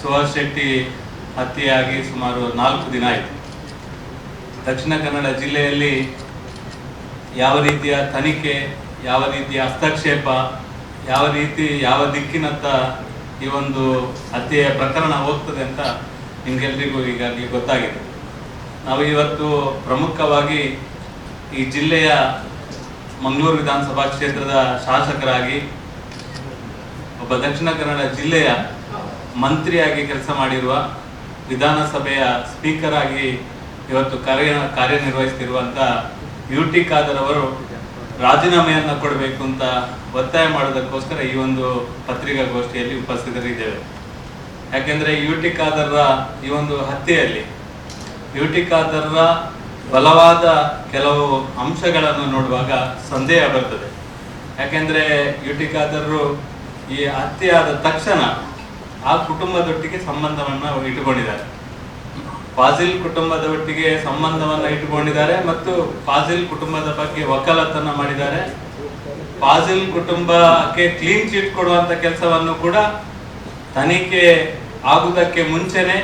ಸುಹಾಸ್ ಶೆಟ್ಟಿ ಹತ್ಯೆಯಾಗಿ ಸುಮಾರು 4 ದಿನ ಆಯಿತು. ದಕ್ಷಿಣ ಕನ್ನಡ ಜಿಲ್ಲೆಯಲ್ಲಿ ಯಾವ ರೀತಿಯ ತನಿಖೆ, ಯಾವ ರೀತಿಯ ಹಸ್ತಕ್ಷೇಪ, ಯಾವ ದಿಕ್ಕಿನತ್ತ ಈ ಒಂದು ಹತ್ಯೆಯ ಪ್ರಕರಣ ಹೋಗ್ತದೆ ಅಂತ ನಿಮಗೆಲ್ಲರಿಗೂ ಈಗಾಗಲೇ ಗೊತ್ತಾಗಿದೆ. ನಾವು ಇವತ್ತು ಪ್ರಮುಖವಾಗಿ ಈ ಜಿಲ್ಲೆಯ ಮಂಗಳೂರು ವಿಧಾನಸಭಾ ಕ್ಷೇತ್ರದ ಶಾಸಕರಾಗಿ, ಒಬ್ಬ ದಕ್ಷಿಣ ಕನ್ನಡ ಜಿಲ್ಲೆಯ ಮಂತ್ರಿಯಾಗಿ ಕೆಲಸ ಮಾಡಿರುವ, ವಿಧಾನಸಭೆಯ ಸ್ಪೀಕರ್ ಆಗಿ ಇವತ್ತು ಕಾರ್ಯನಿರ್ವಹಿಸ್ತಿರುವಂಥ UT ಖಾದರ್ ಅವರು ರಾಜೀನಾಮೆಯನ್ನು ಕೊಡಬೇಕು ಅಂತ ಒತ್ತಾಯ ಮಾಡೋದಕ್ಕೋಸ್ಕರ ಈ ಒಂದು ಪತ್ರಿಕಾಗೋಷ್ಠಿಯಲ್ಲಿ ಉಪಸ್ಥಿತರಿದ್ದೇವೆ. ಯಾಕೆಂದರೆ UT ಖಾದರ್ರ ಈ ಒಂದು ಹತ್ಯೆಯಲ್ಲಿ UT ಖಾದರ್ರ ಬಲವಾದ ಕೆಲವು ಅಂಶಗಳನ್ನು ನೋಡುವಾಗ ಸಂದೇಹ ಬರ್ತದೆ. ಯಾಕೆಂದರೆ UT ಖಾದರ್ರು ಈ ಹತ್ಯೆಯಾದ ತಕ್ಷಣ ಆ ಕುಟುಂಬದೊಟ್ಟಿಗೆ ಸಂಬಂಧವನ್ನು ಇಟ್ಟುಕೊಂಡಿದ್ದಾರೆ, ಫಾಜಿಲ್ ಕುಟುಂಬದ ಒಟ್ಟಿಗೆ ಸಂಬಂಧವನ್ನು ಇಟ್ಟುಕೊಂಡಿದ್ದಾರೆ ಮತ್ತು ಫಾಜಿಲ್ ಕುಟುಂಬದ ಬಗ್ಗೆ ವಕಾಲತ್ತನ್ನು ಮಾಡಿದ್ದಾರೆ. ಫಾಜಿಲ್ ಕುಟುಂಬಕ್ಕೆ ಕ್ಲೀನ್ ಚೀಟ್ ಕೊಡುವಂಥ ಕೆಲಸವನ್ನು ಕೂಡ ತನಿಖೆ ಆಗುವುದಕ್ಕೆ ಮುಂಚೆನೆ,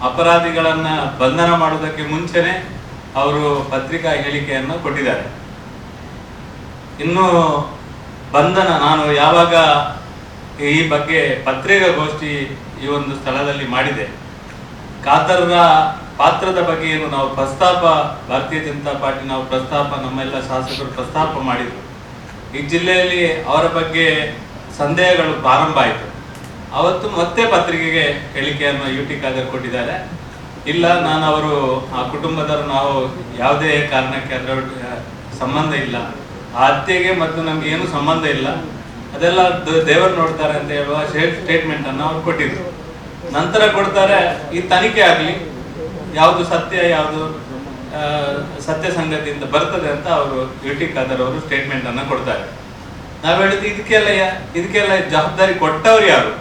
ಅಪರಾಧಿಗಳನ್ನು ಬಂಧನ ಮಾಡುವುದಕ್ಕೆ ಮುಂಚೆನೆ ಅವರು ಪತ್ರಿಕಾ ಹೇಳಿಕೆಯನ್ನು ಕೊಟ್ಟಿದ್ದಾರೆ. ಇನ್ನು ಬಂಧನ, ನಾನು ಯಾವಾಗ ಈ ಬಗ್ಗೆ ಪತ್ರಿಕಾಗೋಷ್ಠಿ ಈ ಒಂದು ಸ್ಥಳದಲ್ಲಿ ಮಾಡಿದೆ, ಖಾದರ್ರ ಪಾತ್ರದ ಬಗ್ಗೆ ಏನು ನಾವು ಪ್ರಸ್ತಾಪ, ಭಾರತೀಯ ಜನತಾ ಪಾರ್ಟಿ ನಾವು ಪ್ರಸ್ತಾಪ, ನಮ್ಮೆಲ್ಲ ಶಾಸಕರು ಪ್ರಸ್ತಾಪ ಮಾಡಿದ್ರು. ಈ ಜಿಲ್ಲೆಯಲ್ಲಿ ಅವರ ಬಗ್ಗೆ ಸಂದೇಹಗಳು ಪ್ರಾರಂಭ ಆಯಿತು. ಅವತ್ತು ಮತ್ತೆ ಪತ್ರಿಕೆಗೆ ಹೇಳಿಕೆಯನ್ನು UT ಖಾದರ್ ಕೊಟ್ಟಿದ್ದಾರೆ. ಇಲ್ಲ, ಅವರು ಆ ಕುಟುಂಬದವರು, ನಾವು ಯಾವುದೇ ಕಾರಣಕ್ಕೆ ಅದರ ಸಂಬಂಧ ಇಲ್ಲ, ಆ ಹತ್ಯೆಗೆ ಮತ್ತು ನಮ್ಗೆ ಏನು ಸಂಬಂಧ ಇಲ್ಲ, ಅದೆಲ್ಲ ದೇವರು ನೋಡ್ತಾರೆ ಅಂತ ಹೇಳುವ ಸ್ಟೇಟ್ಮೆಂಟ್ ಅನ್ನು ಅವ್ರು ಕೊಟ್ಟಿದ್ರು. ನಂತರ ಕೊಡ್ತಾರೆ, ಈ ತನಿಖೆ ಆಗಲಿ, ಯಾವುದು ಸತ್ಯ ಯಾವುದು ಸತ್ಯ ಸಂಗತಿಯಿಂದ ಬರ್ತದೆ ಅಂತ ಅವರು UT ಖಾದರ್ ಅವರು ಸ್ಟೇಟ್ಮೆಂಟ್ ಅನ್ನು ಕೊಡ್ತಾರೆ. ನಾವು ಹೇಳಿದ್ದು ಇದಕ್ಕೆಲ್ಲ ಜವಾಬ್ದಾರಿ ಕೊಟ್ಟವ್ರು ಯಾರು?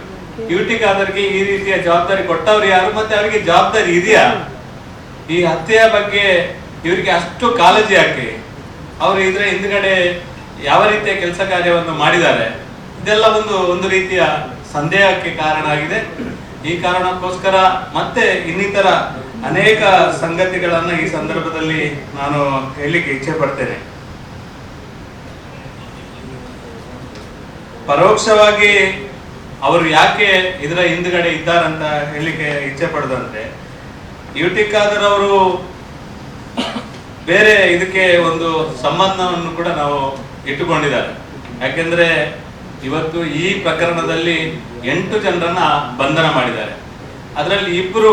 UT ಖಾದರ್ಗೆ ಈ ರೀತಿಯ ಜವಾಬ್ದಾರಿ ಕೊಟ್ಟವ್ರು ಯಾರು? ಮತ್ತೆ ಅವರಿಗೆ ಜವಾಬ್ದಾರಿ ಇದೆಯಾ? ಈ ಹತ್ಯೆಯ ಬಗ್ಗೆ ಇವರಿಗೆ ಅಷ್ಟು ಕಾಳಜಿ ಯಾಕೆ? ಅವರು ಇದರ ಹಿಂದ್ಗಡೆ ಯಾವ ರೀತಿಯ ಕೆಲಸ ಕಾರ್ಯವನ್ನು ಮಾಡಿದ್ದಾರೆ? ಇದೆಲ್ಲ ಒಂದು ರೀತಿಯ ಸಂದೇಹಕ್ಕೆ ಕಾರಣ ಆಗಿದೆ. ಈ ಕಾರಣಕ್ಕೋಸ್ಕರ ಮತ್ತೆ ಇನ್ನಿತರ ಅನೇಕ ಸಂಗತಿಗಳನ್ನು ಈ ಸಂದರ್ಭದಲ್ಲಿ ನಾನು ಹೇಳಲಿಕ್ಕೆ ಇಚ್ಛೆ ಪಡ್ತೇನೆ. ಪರೋಕ್ಷವಾಗಿ ಅವರು ಯಾಕೆ ಇದರ ಹಿಂದ್ಗಡೆ ಇದ್ದಾರಂತ ಹೇಳಲಿಕ್ಕೆ ಇಚ್ಛೆ ಪಡದಂತೆ, UT ಖಾದರ್ ಅವರು ಬೇರೆ ಇದಕ್ಕೆ ಒಂದು ಸಂಬಂಧವನ್ನು ಕೂಡ ನಾವು ಇಟ್ಟುಕೊಂಡಿದ್ದಾರೆ. ಯಾಕೆಂದ್ರೆ ಇವತ್ತು ಈ ಪ್ರಕರಣದಲ್ಲಿ 8 ಜನರನ್ನ ಬಂಧನ ಮಾಡಿದ್ದಾರೆ. ಅದರಲ್ಲಿ ಇಬ್ರು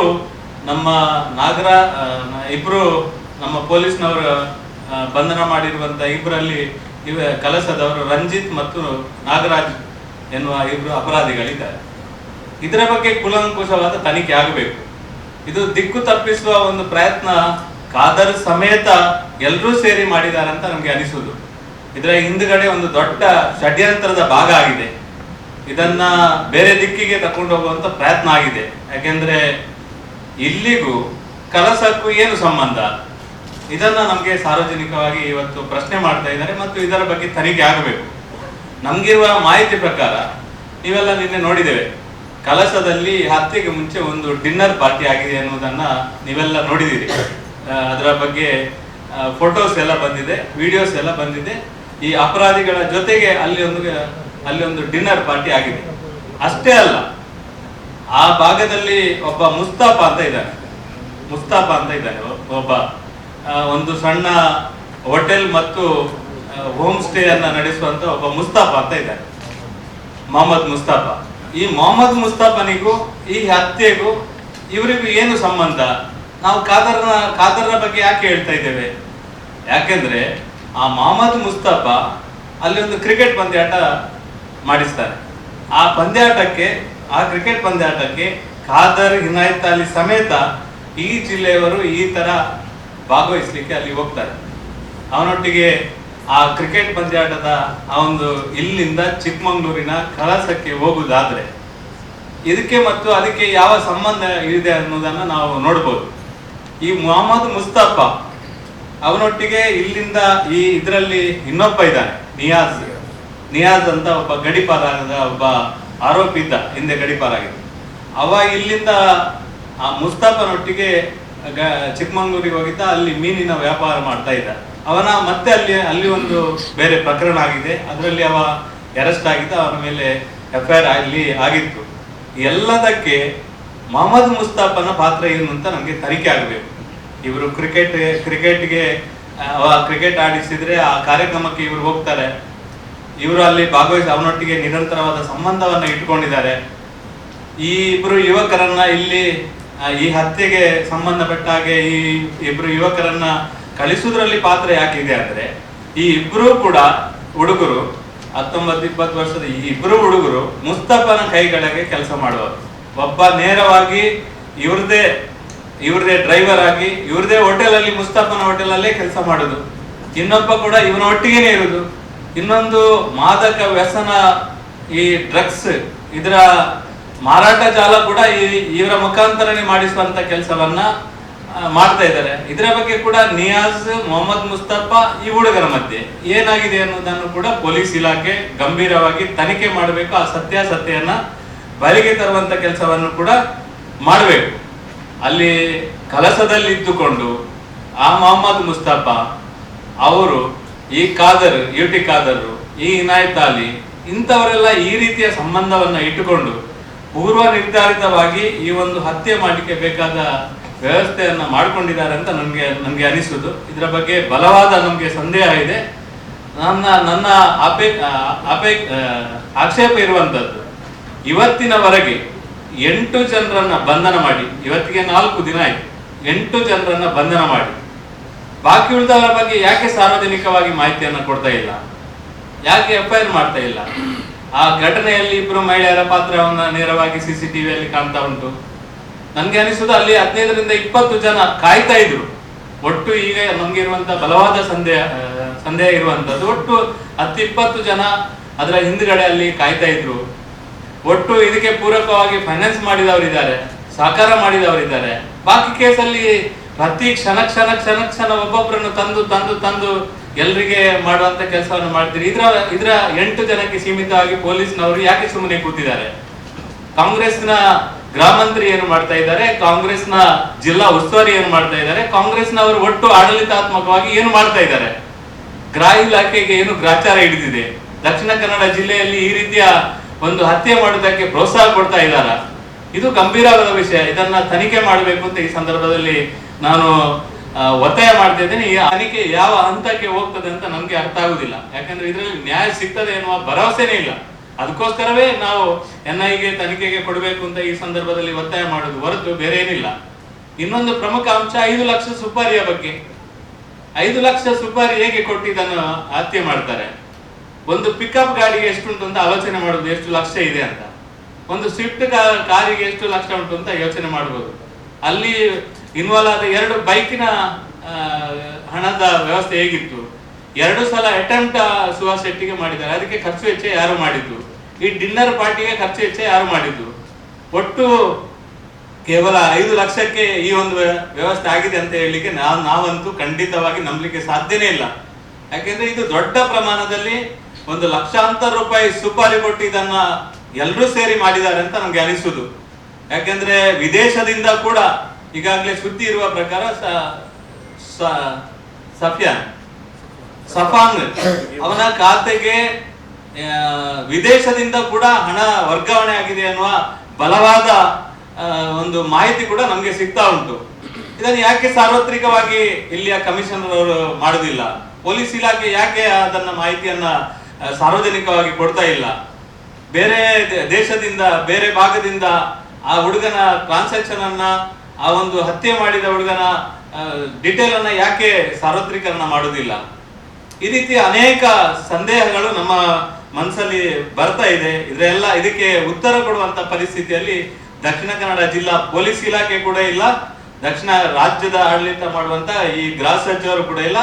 ನಮ್ಮ ಪೊಲೀಸ್ನವರು ಬಂಧನ ಮಾಡಿರುವಂತ ಇಬ್ಬರಲ್ಲಿ ಕಲಸದವರು ರಂಜಿತ್ ಮತ್ತು ನಾಗರಾಜ್ ಎನ್ನುವ ಇಬ್ರು ಅಪರಾಧಿಗಳಿದ್ದಾರೆ. ಇದರ ಬಗ್ಗೆ ಕೂಲಂಕುಷವಾದ ತನಿಖೆ ಆಗಬೇಕು. ಇದು ದಿಕ್ಕು ತಪ್ಪಿಸುವ ಒಂದು ಪ್ರಯತ್ನ ಖಾದರ್ ಸಮೇತ ಎಲ್ಲರೂ ಸೇರಿ ಮಾಡಿದ್ದಾರೆ ಅಂತ ನಮಗೆ ಅನಿಸುವುದು. ಇದರ ಹಿಂದುಗಡೆ ಒಂದು ದೊಡ್ಡ ಷಡ್ಯಂತ್ರದ ಭಾಗ ಆಗಿದೆ. ಇದನ್ನ ಬೇರೆ ದಿಕ್ಕಿಗೆ ತಕೊಂಡು ಹೋಗುವಂತ ಪ್ರಯತ್ನ ಆಗಿದೆ. ಯಾಕೆಂದ್ರೆ ಇಲ್ಲಿಗೂ ಕಲಸಕ್ಕೂ ಏನು ಸಂಬಂಧ? ಇದನ್ನ ನಮಗೆ ಸಾರ್ವಜನಿಕವಾಗಿ ಇವತ್ತು ಪ್ರಶ್ನೆ ಮಾಡ್ತಾ ಇದ್ದಾರೆ ಮತ್ತು ಇದರ ಬಗ್ಗೆ ತನಿಖೆ ಆಗಬೇಕು. ನಮ್ಗಿರುವ ಮಾಹಿತಿ ಪ್ರಕಾರ, ನೀವೆಲ್ಲ ನಿನ್ನೆ ನೋಡಿದ್ದೇವೆ, ಕಲಸದಲ್ಲಿ ಹತ್ಯೆಗೆ ಮುಂಚೆ ಒಂದು ಡಿನ್ನರ್ ಪಾರ್ಟಿ ಆಗಿದೆ ಅನ್ನೋದನ್ನ ನೀವೆಲ್ಲ ನೋಡಿದ್ದೀರಿ. ಅದರ ಬಗ್ಗೆ ಫೋಟೋಸ್ ಎಲ್ಲ ಬಂದಿದೆ, ವಿಡಿಯೋಸ್ ಎಲ್ಲ ಬಂದಿದೆ. ಈ ಅಪರಾಧಿಗಳ ಜೊತೆಗೆ ಅಲ್ಲಿ ಒಂದು ಡಿನ್ನರ್ ಪಾರ್ಟಿ ಆಗಿದೆ. ಅಷ್ಟೇ ಅಲ್ಲ, ಆ ಭಾಗದಲ್ಲಿ ಒಬ್ಬ ಮುಸ್ತಾಫ ಅಂತ ಇದ್ದಾನೆ. ಒಬ್ಬ ಒಂದು ಸಣ್ಣ ಹೋಟೆಲ್ ಮತ್ತು ಹೋಮ್ ಸ್ಟೇ ಅನ್ನ ನಡೆಸುವಂತ ಒಬ್ಬ ಮುಸ್ತಾಫ ಅಂತ ಇದ್ದಾನೆ, ಮೊಹಮ್ಮದ್ ಮುಸ್ತಾಫ. ಈ ಮೊಹಮ್ಮದ್ ಮುಸ್ತಾಫನಿಗೂ ಈ ಹತ್ಯೆಗೂ ಇವರಿಗೂ ಏನು ಸಂಬಂಧ? ನಾವು ಖಾದರ್ನ ಬಗ್ಗೆ ಯಾಕೆ ಹೇಳ್ತಾ ಇದ್ದೇವೆ? ಯಾಕೆಂದ್ರೆ ಆ ಮೊಹಮ್ಮದ್ ಮುಸ್ತಾಫ ಅಲ್ಲಿ ಒಂದು ಕ್ರಿಕೆಟ್ ಪಂದ್ಯಾಟ ಮಾಡಿಸ್ತಾರೆ. ಆ ಕ್ರಿಕೆಟ್ ಪಂದ್ಯಾಟಕ್ಕೆ ಖಾದರ್, ಇನಾಯತ್ ಅಲಿ ಸಮೇತ ಈ ಜಿಲ್ಲೆಯವರು ಈ ತರ ಭಾಗವಹಿಸ್ಲಿಕ್ಕೆ ಅಲ್ಲಿ ಹೋಗ್ತಾರೆ. ಅವನೊಟ್ಟಿಗೆ ಆ ಕ್ರಿಕೆಟ್ ಪಂದ್ಯಾಟದ ಒಂದು ಇಲ್ಲಿಂದ ಚಿಕ್ಕಮಗಳೂರಿನ ಕಳಸಕ್ಕೆ ಹೋಗುವುದಾದ್ರೆ ಇದಕ್ಕೆ ಮತ್ತು ಅದಕ್ಕೆ ಯಾವ ಸಂಬಂಧ ಇದೆ ಅನ್ನೋದನ್ನ ನಾವು ನೋಡ್ಬೋದು. ಈ ಮೊಹಮ್ಮದ್ ಮುಸ್ತಾಫ ಅವನೊಟ್ಟಿಗೆ ಇಲ್ಲಿಂದ ಇದರಲ್ಲಿ ಇನ್ನೊಬ್ಬ ಇದ್ದಾನೆ, ನಿಯಾಜ್ ಅಂತ ಒಬ್ಬ ಗಡಿಪಾರಾದ ಒಬ್ಬ ಆರೋಪಿ ಇದ್ದ, ಹಿಂದೆ ಗಡಿಪಾರಾಗಿದೆ. ಅವ ಇಲ್ಲಿಂದ ಆ ಮುಸ್ತಾಫನೊಟ್ಟಿಗೆ ಚಿಕ್ಕಮಂಗ್ಳೂರಿಗೆ ಹೋಗಿದ್ದ, ಅಲ್ಲಿ ಮೀನಿನ ವ್ಯಾಪಾರ ಮಾಡ್ತಾ ಇದ್ದ. ಅವನ ಮತ್ತೆ ಅಲ್ಲಿ ಒಂದು ಬೇರೆ ಪ್ರಕರಣ ಆಗಿದೆ, ಅದರಲ್ಲಿ ಅವ ಅರೆಸ್ಟ್ ಆಗಿದ್ದ, ಅವನ ಮೇಲೆ FIR ಅಲ್ಲಿ ಆಗಿತ್ತು. ಎಲ್ಲದಕ್ಕೆ ಮೊಹಮ್ಮದ್ ಮುಸ್ತಾಫನ ಪಾತ್ರ ಏನು ಅಂತ ನಮಗೆ ತನಿಖೆ ಆಗಬೇಕು. ಇವರು ಕ್ರಿಕೆಟ್ಗೆ ಕ್ರಿಕೆಟ್ ಆಡಿಸಿದ್ರೆ ಆ ಕಾರ್ಯಕ್ರಮಕ್ಕೆ ಇವರು ಹೋಗ್ತಾರೆ, ಇವರು ಅಲ್ಲಿ ಭಾಗವಹಿಸಿ ಅವನೊಟ್ಟಿಗೆ ನಿರಂತರವಾದ ಸಂಬಂಧವನ್ನ ಇಟ್ಟುಕೊಂಡಿದ್ದಾರೆ. ಈ ಇಬ್ರು ಯುವಕರನ್ನ ಇಲ್ಲಿ ಈ ಹತ್ಯೆಗೆ ಸಂಬಂಧಪಟ್ಟ ಹಾಗೆ ಈ ಇಬ್ರು ಯುವಕರನ್ನ ಕಳಿಸುವುದರಲ್ಲಿ ಪಾತ್ರ ಯಾಕಿದೆ ಅಂದ್ರೆ, ಈ ಇಬ್ರು ಕೂಡ ಹುಡುಗರು 19-20 ವರ್ಷದ ಈ ಇಬ್ರು ಹುಡುಗರು ಮುಸ್ತಫನ ಕೈಗಳಿಗೆ ಕೆಲಸ ಮಾಡುವರು. ಒಬ್ಬ ನೇರವಾಗಿ ಇವ್ರದೇ ಡ್ರೈವರ್ ಆಗಿ ಇವ್ರದೇ ಹೋಟೆಲ್ ಅಲ್ಲಿ, ಮುಸ್ತಫನ ಹೋಟೆಲ್ ಅಲ್ಲೇ ಕೆಲಸ ಮಾಡುದು. ಇನ್ನೊಬ್ಬ ಕೂಡ ಇವನ ಒಟ್ಟಿಗೆನೆ ಇರುದು. ಇನ್ನೊಂದು ಮಾದಕ ವ್ಯಸನ, ಈ ಡ್ರಗ್ಸ್ ಇದರ ಮಾರಾಟ ಜಾಲ ಕೂಡ ಇವರ ಮುಖಾಂತರನೇ ಮಾಡಿಸುವಂತ ಕೆಲಸವನ್ನ ಮಾಡ್ತಾ ಇದ್ದಾರೆ. ಇದರ ಬಗ್ಗೆ ಕೂಡ ನಿಯಾಜ್, ಮೊಹಮ್ಮದ್ ಮುಸ್ತಫಾ ಈ ಹುಡುಗರ ಮಧ್ಯೆ ಏನಾಗಿದೆ ಅನ್ನೋದನ್ನು ಕೂಡ ಪೊಲೀಸ್ ಇಲಾಖೆ ಗಂಭೀರವಾಗಿ ತನಿಖೆ ಮಾಡಬೇಕು. ಆ ಸತ್ಯಾಸತ್ಯೆಯನ್ನ ಬಯಲಿಗೆ ತರುವಂತ ಕೆಲಸವನ್ನು ಕೂಡ ಮಾಡಬೇಕು. ಅಲ್ಲಿ ಕೆಲಸದಲ್ಲಿ ಇದ್ದುಕೊಂಡು ಆ ಮೊಹಮ್ಮದ್ ಮುಸ್ತಫಾ ಅವರು, ಈ ಖಾದರ್, ಯುಟಿ ಖಾದರ್, ಈ ಇನಾಯತ್ ಅಲಿ ಇಂಥವರೆಲ್ಲ ಈ ರೀತಿಯ ಸಂಬಂಧವನ್ನ ಇಟ್ಟುಕೊಂಡು ಪೂರ್ವ ನಿರ್ಧಾರಿತವಾಗಿ ಈ ಒಂದು ಹತ್ಯೆ ಮಾಡಲಿಕ್ಕೆ ಬೇಕಾದ ವ್ಯವಸ್ಥೆಯನ್ನ ಮಾಡಿಕೊಂಡಿದ್ದಾರೆ ಅಂತ ನನ್ಗೆ ಅನಿಸುದು. ಇದರ ಬಗ್ಗೆ ಬಲವಾದ ನಮ್ಗೆ ಸಂದೇಹ ಇದೆ. ನನ್ನ ಆಕ್ಷೇಪ ಇರುವಂತದ್ದು, ಇವತ್ತಿನವರೆಗೆ 8 ಜನರನ್ನ ಬಂಧನ ಮಾಡಿ, ಇವತ್ತಿಗೆ 4 ದಿನ ಆಯ್ತು, 8 ಜನರನ್ನ ಬಂಧನ ಮಾಡಿ, ಬಾಕಿ ಉಳಿದವರ ಬಗ್ಗೆ ಯಾಕೆ ಸಾರ್ವಜನಿಕವಾಗಿ ಮಾಹಿತಿಯನ್ನ ಕೊಡ್ತಾ ಇಲ್ಲ, ಯಾಕೆ FIR ಮಾಡ್ತಾ ಇಲ್ಲ? ಆ ಘಟನೆಯಲ್ಲಿ ಇಬ್ರು ಮಹಿಳೆಯರ ಪಾತ್ರವನ್ನ ನೇರವಾಗಿ CCTVಯಲ್ಲಿ ಕಾಣ್ತಾ ಉಂಟು. ನನ್ಗೆ ಅನಿಸುದು ಅಲ್ಲಿ 15-20 ಜನ ಕಾಯ್ತಾ ಇದ್ರು. ಒಟ್ಟು ಈಗ ನಮ್ಗೆ ಇರುವಂತ ಬಲವಾದ ಸಂದೇಹ ಇರುವಂತದ್ದು, ಒಟ್ಟು 10-20 ಜನ ಅದರ ಹಿಂದ್ಗಡೆ ಅಲ್ಲಿ ಕಾಯ್ತಾ ಇದ್ರು. ಒಟ್ಟು ಇದಕ್ಕೆ ಪೂರಕವಾಗಿ ಫೈನಾನ್ಸ್ ಮಾಡಿದವರಿದ್ದಾರೆ, ಸಹಕಾರ ಮಾಡಿದವರಿದ್ದಾರೆ. ಬಾಕಿ ಕೇಸಲ್ಲಿ ಪ್ರತಿ ಕ್ಷಣ ಒಬ್ಬೊಬ್ಬರನ್ನು ತಂದು ಎಲ್ರಿಗೆ ಮಾಡುವಂತ ಕೆಲಸವನ್ನು ಮಾಡ್ತೀರಿ. ಇದರ 8 ಜನಕ್ಕೆ ಸೀಮಿತವಾಗಿ ಪೊಲೀಸ್ನವರು ಯಾಕೆ ಸುಮ್ಮನೆ ಕೂತಿದ್ದಾರೆ? ಕಾಂಗ್ರೆಸ್ನ ಗೃಹ ಮಂತ್ರಿ ಏನು ಮಾಡ್ತಾ ಇದ್ದಾರೆ, ಕಾಂಗ್ರೆಸ್ನ ಜಿಲ್ಲಾ ಉಸ್ತುವಾರಿ ಏನು ಮಾಡ್ತಾ ಇದ್ದಾರೆ, ಕಾಂಗ್ರೆಸ್ನವರು ಒಟ್ಟು ಆಡಳಿತಾತ್ಮಕವಾಗಿ ಏನು ಮಾಡ್ತಾ ಇದ್ದಾರೆ? ಗೃಹ ಇಲಾಖೆಗೆ ಏನು ಗ್ರಾಚಾರ ಹಿಡಿದಿದೆ? ದಕ್ಷಿಣ ಕನ್ನಡ ಜಿಲ್ಲೆಯಲ್ಲಿ ಈ ರೀತಿಯ ಒಂದು ಹತ್ಯೆ ಮಾಡುವುದಕ್ಕೆ ಪ್ರೋತ್ಸಾಹ ಕೊಡ್ತಾ ಇದ್ದಾರ? ಇದು ಗಂಭೀರವಾದ ವಿಷಯ. ಇದನ್ನ ತನಿಖೆ ಮಾಡಬೇಕು ಅಂತ ಈ ಸಂದರ್ಭದಲ್ಲಿ ನಾನು ಒತ್ತಾಯ ಮಾಡ್ತಾ ಇದ್ದೇನೆ. ಈ ತನಿಖೆ ಯಾವ ಹಂತಕ್ಕೆ ಹೋಗ್ತದೆ ಅಂತ ನಮ್ಗೆ ಅರ್ಥ ಆಗುದಿಲ್ಲ. ಯಾಕಂದ್ರೆ ಇದರಲ್ಲಿ ನ್ಯಾಯ ಸಿಗ್ತದೆ ಎನ್ನುವ ಭರವಸೆನೇ ಇಲ್ಲ. ಅದಕ್ಕೋಸ್ಕರವೇ ನಾವು NIಗೆ ತನಿಖೆಗೆ ಕೊಡಬೇಕು ಅಂತ ಈ ಸಂದರ್ಭದಲ್ಲಿ ಒತ್ತಾಯ ಮಾಡುದು ಹೊರತು ಬೇರೆ ಏನಿಲ್ಲ. ಇನ್ನೊಂದು ಪ್ರಮುಖ ಅಂಶ 5 ಲಕ್ಷ ಸುಪಾರಿಯ ಬಗ್ಗೆ. 5 ಲಕ್ಷ ಸುಪಾರಿ ಹೇಗೆ ಕೊಟ್ಟು ಇದನ್ನು ಹತ್ಯೆ ಮಾಡ್ತಾರೆ? ಒಂದು ಪಿಕಪ್ ಗಾಡಿಗೆ ಎಷ್ಟುಂಟು ಅಂತ ಆಲೋಚನೆ ಮಾಡುದು, ಎಷ್ಟು ಲಕ್ಷ ಇದೆ ಅಂತ. ಒಂದು ಸ್ವಿಫ್ಟ್ ಕಾರಿಗೆ ಎಷ್ಟು ಲಕ್ಷ ಉಂಟು ಅಂತ ಯೋಚನೆ ಮಾಡಬಹುದು. ಅಲ್ಲಿ ಇನ್ವಾಲ್ವ್ ಆದ 2 ಬೈಕಿನ ಹಣದ ವ್ಯವಸ್ಥೆ ಹೇಗಿತ್ತು? 2 ಸಲ ಅಟೆಂಪ್ಟ್ ಸುಹಾಸ್ ಶೆಟ್ಟಿಗೆ ಮಾಡಿದ್ದಾರೆ. ಅದಕ್ಕೆ ಖರ್ಚು ವೆಚ್ಚ ಯಾರು ಮಾಡಿದ್ದು? ಈ ಡಿನ್ನರ್ ಪಾರ್ಟಿಗೆ ಖರ್ಚು ವೆಚ್ಚ ಯಾರು ಮಾಡಿದ್ದು? ಒಟ್ಟು ಕೇವಲ 5 ಲಕ್ಷಕ್ಕೆ ಈ ಒಂದು ವ್ಯವಸ್ಥೆ ಆಗಿದೆ ಅಂತ ಹೇಳಲಿಕ್ಕೆ ನಾವಂತೂ ಖಂಡಿತವಾಗಿ ನಂಬಲಿಕ್ಕೆ ಸಾಧ್ಯನೇ ಇಲ್ಲ. ಯಾಕೆಂದ್ರೆ ಇದು ದೊಡ್ಡ ಪ್ರಮಾಣದಲ್ಲಿ ಒಂದು ಲಕ್ಷಾಂತರ ರೂಪಾಯಿ ಸುಪಾರಿ ಕೊಟ್ಟು ಇದನ್ನ ಎಲ್ಲರೂ ಸೇರಿ ಮಾಡಿದ್ದಾರೆ ಅಂತ ನಮ್ಗೆ ಅನಿಸುದು. ಯಾಕೆಂದ್ರೆ ವಿದೇಶದಿಂದ ಕೂಡ ಈಗಾಗಲೇ ಸುದ್ದಿ ಇರುವ ಪ್ರಕಾರ ಸಫಾನ್ ಅವನ ಖಾತೆಗೆ ವಿದೇಶದಿಂದ ಕೂಡ ಹಣ ವರ್ಗಾವಣೆ ಆಗಿದೆ ಅನ್ನುವ ಬಲವಾದ ಒಂದು ಮಾಹಿತಿ ಕೂಡ ನಮ್ಗೆ ಸಿಗ್ತಾ ಉಂಟು. ಇದನ್ನು ಯಾಕೆ ಸಾರ್ವತ್ರಿಕವಾಗಿ ಇಲ್ಲಿಯ ಕಮಿಷನರ್ ಅವರು ಮಾಡುದಿಲ್ಲ? ಪೊಲೀಸ್ ಇಲಾಖೆ ಯಾಕೆ ಅದನ್ನ ಮಾಹಿತಿಯನ್ನ ಸಾರ್ವಜನಿಕವಾಗಿ ಕೊಡ್ತಾ ಇಲ್ಲ? ಬೇರೆ ದೇಶದಿಂದ, ಬೇರೆ ಭಾಗದಿಂದ ಆ ಹುಡುಗನ ಟ್ರಾನ್ಸಾಕ್ಷನ್ ಅನ್ನ, ಆ ಒಂದು ಹತ್ಯೆ ಮಾಡಿದ ಹುಡುಗನ ಡಿಟೇಲ್ ಅನ್ನ ಯಾಕೆ ಸಾರ್ವತ್ರೀಕರಣ ಮಾಡುವುದಿಲ್ಲ? ಈ ರೀತಿ ಅನೇಕ ಸಂದೇಹಗಳು ನಮ್ಮ ಮನಸ್ಸಲ್ಲಿ ಬರ್ತಾ ಇದೆ. ಇದಕ್ಕೆ ಉತ್ತರ ಕೊಡುವಂತ ಪರಿಸ್ಥಿತಿಯಲ್ಲಿ ದಕ್ಷಿಣ ಕನ್ನಡ ಜಿಲ್ಲಾ ಪೊಲೀಸ್ ಇಲಾಖೆ ಕೂಡ ಇಲ್ಲ, ದಕ್ಷಿಣ ರಾಜ್ಯದ ಆಡಳಿತ ಮಾಡುವಂತ ಈ ಗೃಹ ಸಚಿವರು ಕೂಡ ಇಲ್ಲ,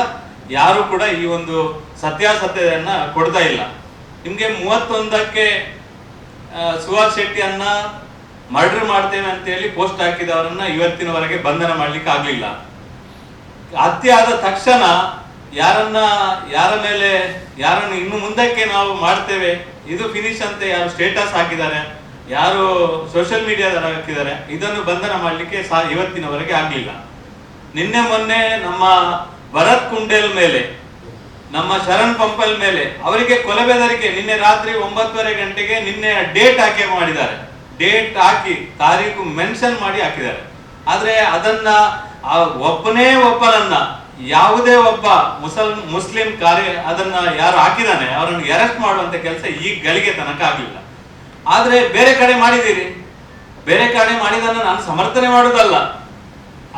ಯಾರು ಕೂಡ ಈ ಒಂದು ಸತ್ಯಾಸತ್ಯತೆಯನ್ನ ಕೊಡ್ತಾ ಇಲ್ಲ. ನಿಮ್ಗೆ 31ಕ್ಕೆ ಸುಹಾಸ್ ಶೆಟ್ಟಿಯನ್ನ ಮರ್ಡರ್ ಮಾಡ್ತೇವೆ ಅಂತ ಹೇಳಿ ಪೋಸ್ಟ್ ಹಾಕಿದವರನ್ನ ಇವತ್ತಿನವರೆಗೆ ಬಂಧನ ಮಾಡ್ಲಿಕ್ಕೆ ಆಗ್ಲಿಲ್ಲ. ಹತ್ಯೆ ಆದ ತಕ್ಷಣ ಯಾರನ್ನು ಇನ್ನು ಮುಂದಕ್ಕೆ ನಾವು ಮಾಡ್ತೇವೆ, ಇದು ಫಿನಿಶ್ ಅಂತ ಯಾರು ಸ್ಟೇಟಸ್ ಹಾಕಿದ್ದಾರೆ, ಯಾರು ಸೋಷಿಯಲ್ ಮೀಡಿಯಾದಲ್ಲಿ ಹಾಕಿದ್ದಾರೆ ಇದನ್ನು ಬಂಧನ ಮಾಡಲಿಕ್ಕೆ ಇವತ್ತಿನವರೆಗೆ ಆಗಲಿಲ್ಲ. ನಿನ್ನೆ ಮೊನ್ನೆ ನಮ್ಮ ಭರತ್ ಕುಂಡೇಲ್ ಮೇಲೆ, ನಮ್ಮ ಶರಣ್ ಪಂಪಲ್ ಮೇಲೆ ಅವರಿಗೆ ಕೊಲೆ ಬೆದರಿಕೆ ನಿನ್ನೆ ರಾತ್ರಿ 9:30 ಗಂಟೆಗೆ ನಿನ್ನೆ ಡೇಟ್ ಹಾಕಿ ಮಾಡಿದ್ದಾರೆ. ಡೇಟ್ ಹಾಕಿ ತಾರೀಕು ಮೆನ್ಷನ್ ಮಾಡಿ ಹಾಕಿದ್ದಾರೆ. ಆದ್ರೆ ಅದನ್ನ ಒಬ್ಬನೇ ಒಬ್ಬನನ್ನ ಯಾವುದೇ ಒಬ್ಬ ಮುಸ್ಲಿಂ ಅದನ್ನ ಯಾರು ಹಾಕಿದಾನೆ ಅವರನ್ನು ಅರೆಸ್ಟ್ ಮಾಡುವಂತ ಕೆಲಸ ಈ ಗಳಿಗೆ ತನಕ ಆಗ್ಲಿಲ್ಲ. ಆದ್ರೆ ಬೇರೆ ಕಡೆ ಮಾಡಿದ್ದೀರಿ, ಬೇರೆ ಕಡೆ ಮಾಡಿದನ್ನ ನಾನು ಸಮರ್ಥನೆ ಮಾಡುದಲ್ಲ,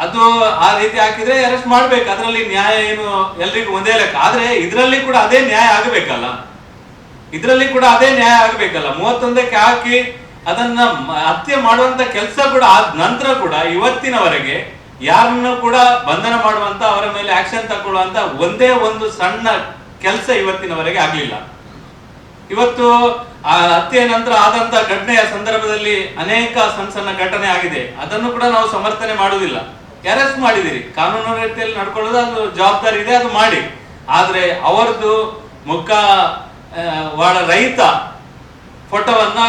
ಅದು ಆ ರೀತಿ ಹಾಕಿದ್ರೆ ಅರೆಸ್ಟ್ ಮಾಡ್ಬೇಕು, ಅದರಲ್ಲಿ ನ್ಯಾಯ ಏನು ಎಲ್ರಿಗೂ ಒಂದೇ ಲೆಕ್ಕ. ಆದ್ರೆ ಇದರಲ್ಲಿ ಕೂಡ ಅದೇ ನ್ಯಾಯ ಆಗಬೇಕಲ್ಲ, ಇದರಲ್ಲಿ ಕೂಡ ಅದೇ ನ್ಯಾಯ ಆಗಬೇಕಲ್ಲ. 31ಕ್ಕೆ ಹಾಕಿ ಅದನ್ನ ಹತ್ಯೆ ಮಾಡುವಂತ ಕೆಲಸ ಕೂಡ ಆದ ನಂತರ ಕೂಡ ಇವತ್ತಿನವರೆಗೆ ಯಾರನ್ನು ಕೂಡ ಬಂಧನ ಮಾಡುವಂತ, ಅವರ ಮೇಲೆ ಆಕ್ಷನ್ ತಗೊಳ್ಳುವಂತ ಒಂದೇ ಒಂದು ಸಣ್ಣ ಕೆಲಸ ಇವತ್ತಿನವರೆಗೆ ಆಗ್ಲಿಲ್ಲ. ಇವತ್ತು ಆ ಹತ್ಯೆ ನಂತರ ಆದಂತ ಘಟನೆಯ ಸಂದರ್ಭದಲ್ಲಿ ಅನೇಕ ಸಣ್ಣ ಘಟನೆ ಆಗಿದೆ, ಅದನ್ನು ಕೂಡ ನಾವು ಸಮರ್ಥನೆ ಮಾಡುವುದಿಲ್ಲ. ಅರೆಸ್ಟ್ ಮಾಡಿದಿರಿ, ಕಾನೂನು ರೀತಿಯಲ್ಲಿ ನಡ್ಕೊಳ್ಳೋದು ಅದು ಜವಾಬ್ದಾರಿ ಇದೆ, ಅದು ಮಾಡಿ. ಆದ್ರೆ ಅವರದ್ದು ವಾಡ ರಹಿತ ಫೋಟೋವನ್ನ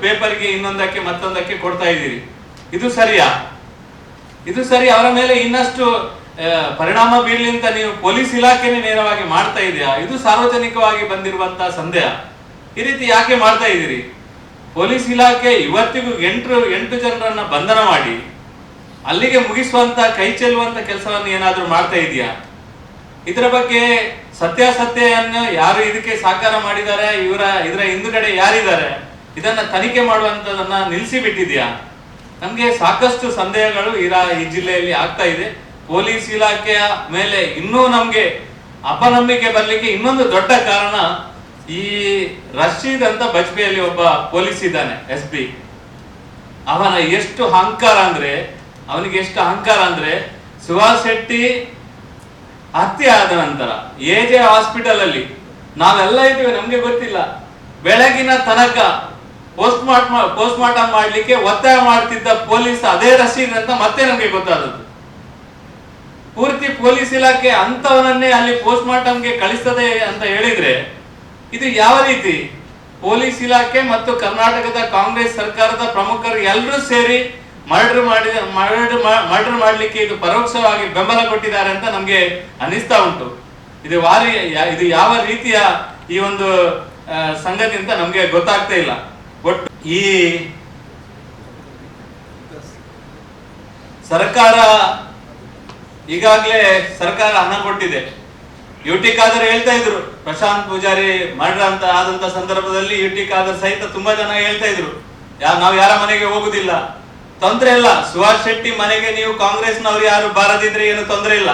ಪೇಪರ್ಗೆ ಇನ್ನೊಂದಕ್ಕೆ ಮತ್ತೊಂದಕ್ಕೆ ಕೊಡ್ತಾ ಇದ್ದೀರಿ. ಇದು ಸರಿಯಾ? ಇದು ಸರಿ? ಅವರ ಮೇಲೆ ಇನ್ನಷ್ಟು ಪರಿಣಾಮ ಬೀಳಲಿ ಅಂತ ನೀವು ಪೊಲೀಸ್ ಇಲಾಖೆನೇ ನೇರವಾಗಿ ಮಾಡ್ತಾ ಇದೆಯಾ? ಇದು ಸಾರ್ವಜನಿಕವಾಗಿ ಬಂದಿರುವಂತಹ ಸಂದೇಹ. ಈ ರೀತಿ ಯಾಕೆ ಮಾಡ್ತಾ ಇದ್ದೀರಿ? ಪೊಲೀಸ್ ಇಲಾಖೆ ಇವತ್ತಿಗೂ 8 ಜನರನ್ನ ಬಂಧನ ಮಾಡಿ ಅಲ್ಲಿಗೆ ಮುಗಿಸುವಂತ, ಕೈ ಚೆಲ್ಲುವಂತ ಕೆಲಸವನ್ನು ಏನಾದ್ರೂ ಮಾಡ್ತಾ ಇದೆಯಾ? ಇದರ ಬಗ್ಗೆ ಸತ್ಯಾಸತ್ಯವನ್ನು ಯಾರು ಇದಕ್ಕೆ ಸಹಕಾರ ಮಾಡಿದ್ದಾರೆ, ಇದರ ಹಿಂದುಗಡೆ ಯಾರಿದ್ದಾರೆ, ಇದನ್ನ ತನಿಖೆ ಮಾಡುವಂತದನ್ನ ನಿಲ್ಲಿಸಿ ಬಿಟ್ಟಿದ್ಯಾ? ನಮ್ಗೆ ಸಾಕಷ್ಟು ಸಂದೇಹಗಳು ಈ ಜಿಲ್ಲೆಯಲ್ಲಿ ಆಗ್ತಾ ಇದೆ. ಪೊಲೀಸ್ ಇಲಾಖೆಯ ಮೇಲೆ ಇನ್ನೂ ನಮ್ಗೆ ಅಪನಂಬಿಕೆ ಬರ್ಲಿಕ್ಕೆ ಇನ್ನೊಂದು ದೊಡ್ಡ ಕಾರಣ, ಈ ರಶೀದ್ ಅಂತ ಬಜ್ಪೆಯಲ್ಲಿ ಒಬ್ಬ ಪೊಲೀಸ್ ಇದ್ದಾನೆ, SP. ಅವನ ಎಷ್ಟು ಅಹಂಕಾರ ಅಂದ್ರೆ, ಅವನಿಗೆ ಎಷ್ಟು ಅಹಂಕಾರ ಅಂದ್ರೆ, ಸುಹಾಸ್ ಶೆಟ್ಟಿ ಹತ್ಯೆ ಆದ ನಂತರ AJ ಹಾಸ್ಪಿಟಲ್ ಅಲ್ಲಿ ನಾವೆಲ್ಲ ಇದ್ದೀವಿ, ನಮ್ಗೆ ಗೊತ್ತಿಲ್ಲ, ಬೆಳಗಿನ ತನಕ ಪೋಸ್ಟ್ ಮಾರ್ಟಮ್ ಮಾಡ್ಲಿಕ್ಕೆ ಒತ್ತಾಯ ಮಾಡ್ತಿದ್ದ ಪೊಲೀಸ್ ಅದೇ ರಶೀದ್ ಅಂತ ಮತ್ತೆ ನಮ್ಗೆ ಗೊತ್ತಾದದ್ದು. ಪೂರ್ತಿ ಪೊಲೀಸ್ ಇಲಾಖೆ ಅಂತವನನ್ನೇ ಅಲ್ಲಿ ಪೋಸ್ಟ್ ಮಾರ್ಟಮ್ಗೆ ಕಳಿಸ್ತದೆ ಅಂತ ಹೇಳಿದ್ರೆ ಇದು ಯಾವ ರೀತಿ? ಪೊಲೀಸ್ ಇಲಾಖೆ ಮತ್ತು ಕರ್ನಾಟಕದ ಕಾಂಗ್ರೆಸ್ ಸರ್ಕಾರದ ಪ್ರಮುಖರು ಎಲ್ಲರೂ ಸೇರಿ ಮರ್ಡರ್ ಮಾಡ್ಲಿಕ್ಕೆ ಇದು ಪರೋಕ್ಷವಾಗಿ ಬೆಂಬಲ ಕೊಟ್ಟಿದ್ದಾರೆ ಅಂತ ನಮ್ಗೆ ಅನಿಸ್ತಾ ಉಂಟು. ಇದು ಯಾವ ರೀತಿಯ ಈ ಒಂದು ಸಂಗತಿ ಅಂತ ನಮ್ಗೆ ಗೊತ್ತಾಗ್ತಾ ಇಲ್ಲ. ಒಟ್ಟು ಈ ಸರ್ಕಾರ ಈಗಾಗಲೇ ಸರ್ಕಾರ ಹಣ ಕೊಟ್ಟಿದೆ. UT ಖಾದರ್ ಹೇಳ್ತಾ ಇದ್ರು, ಪ್ರಶಾಂತ್ ಪೂಜಾರಿ ಮರ್ಡರ್ ಅಂತ ಆದಂತ ಸಂದರ್ಭದಲ್ಲಿ UT ಖಾದರ್ ಸಹಿತ ತುಂಬಾ ಜನ ಹೇಳ್ತಾ ಇದ್ರು, ನಾವು ಯಾರ ಮನೆಗೆ ಹೋಗುದಿಲ್ಲ, ತೊಂದ್ರೆ ಇಲ್ಲ, ಸುಹಾಸ್ ಶೆಟ್ಟಿ ಮನೆಗೆ ನೀವು ಕಾಂಗ್ರೆಸ್ನವ್ರು ಯಾರು ಬಾರದಿದ್ರೆ ಏನು ತೊಂದರೆ ಇಲ್ಲ,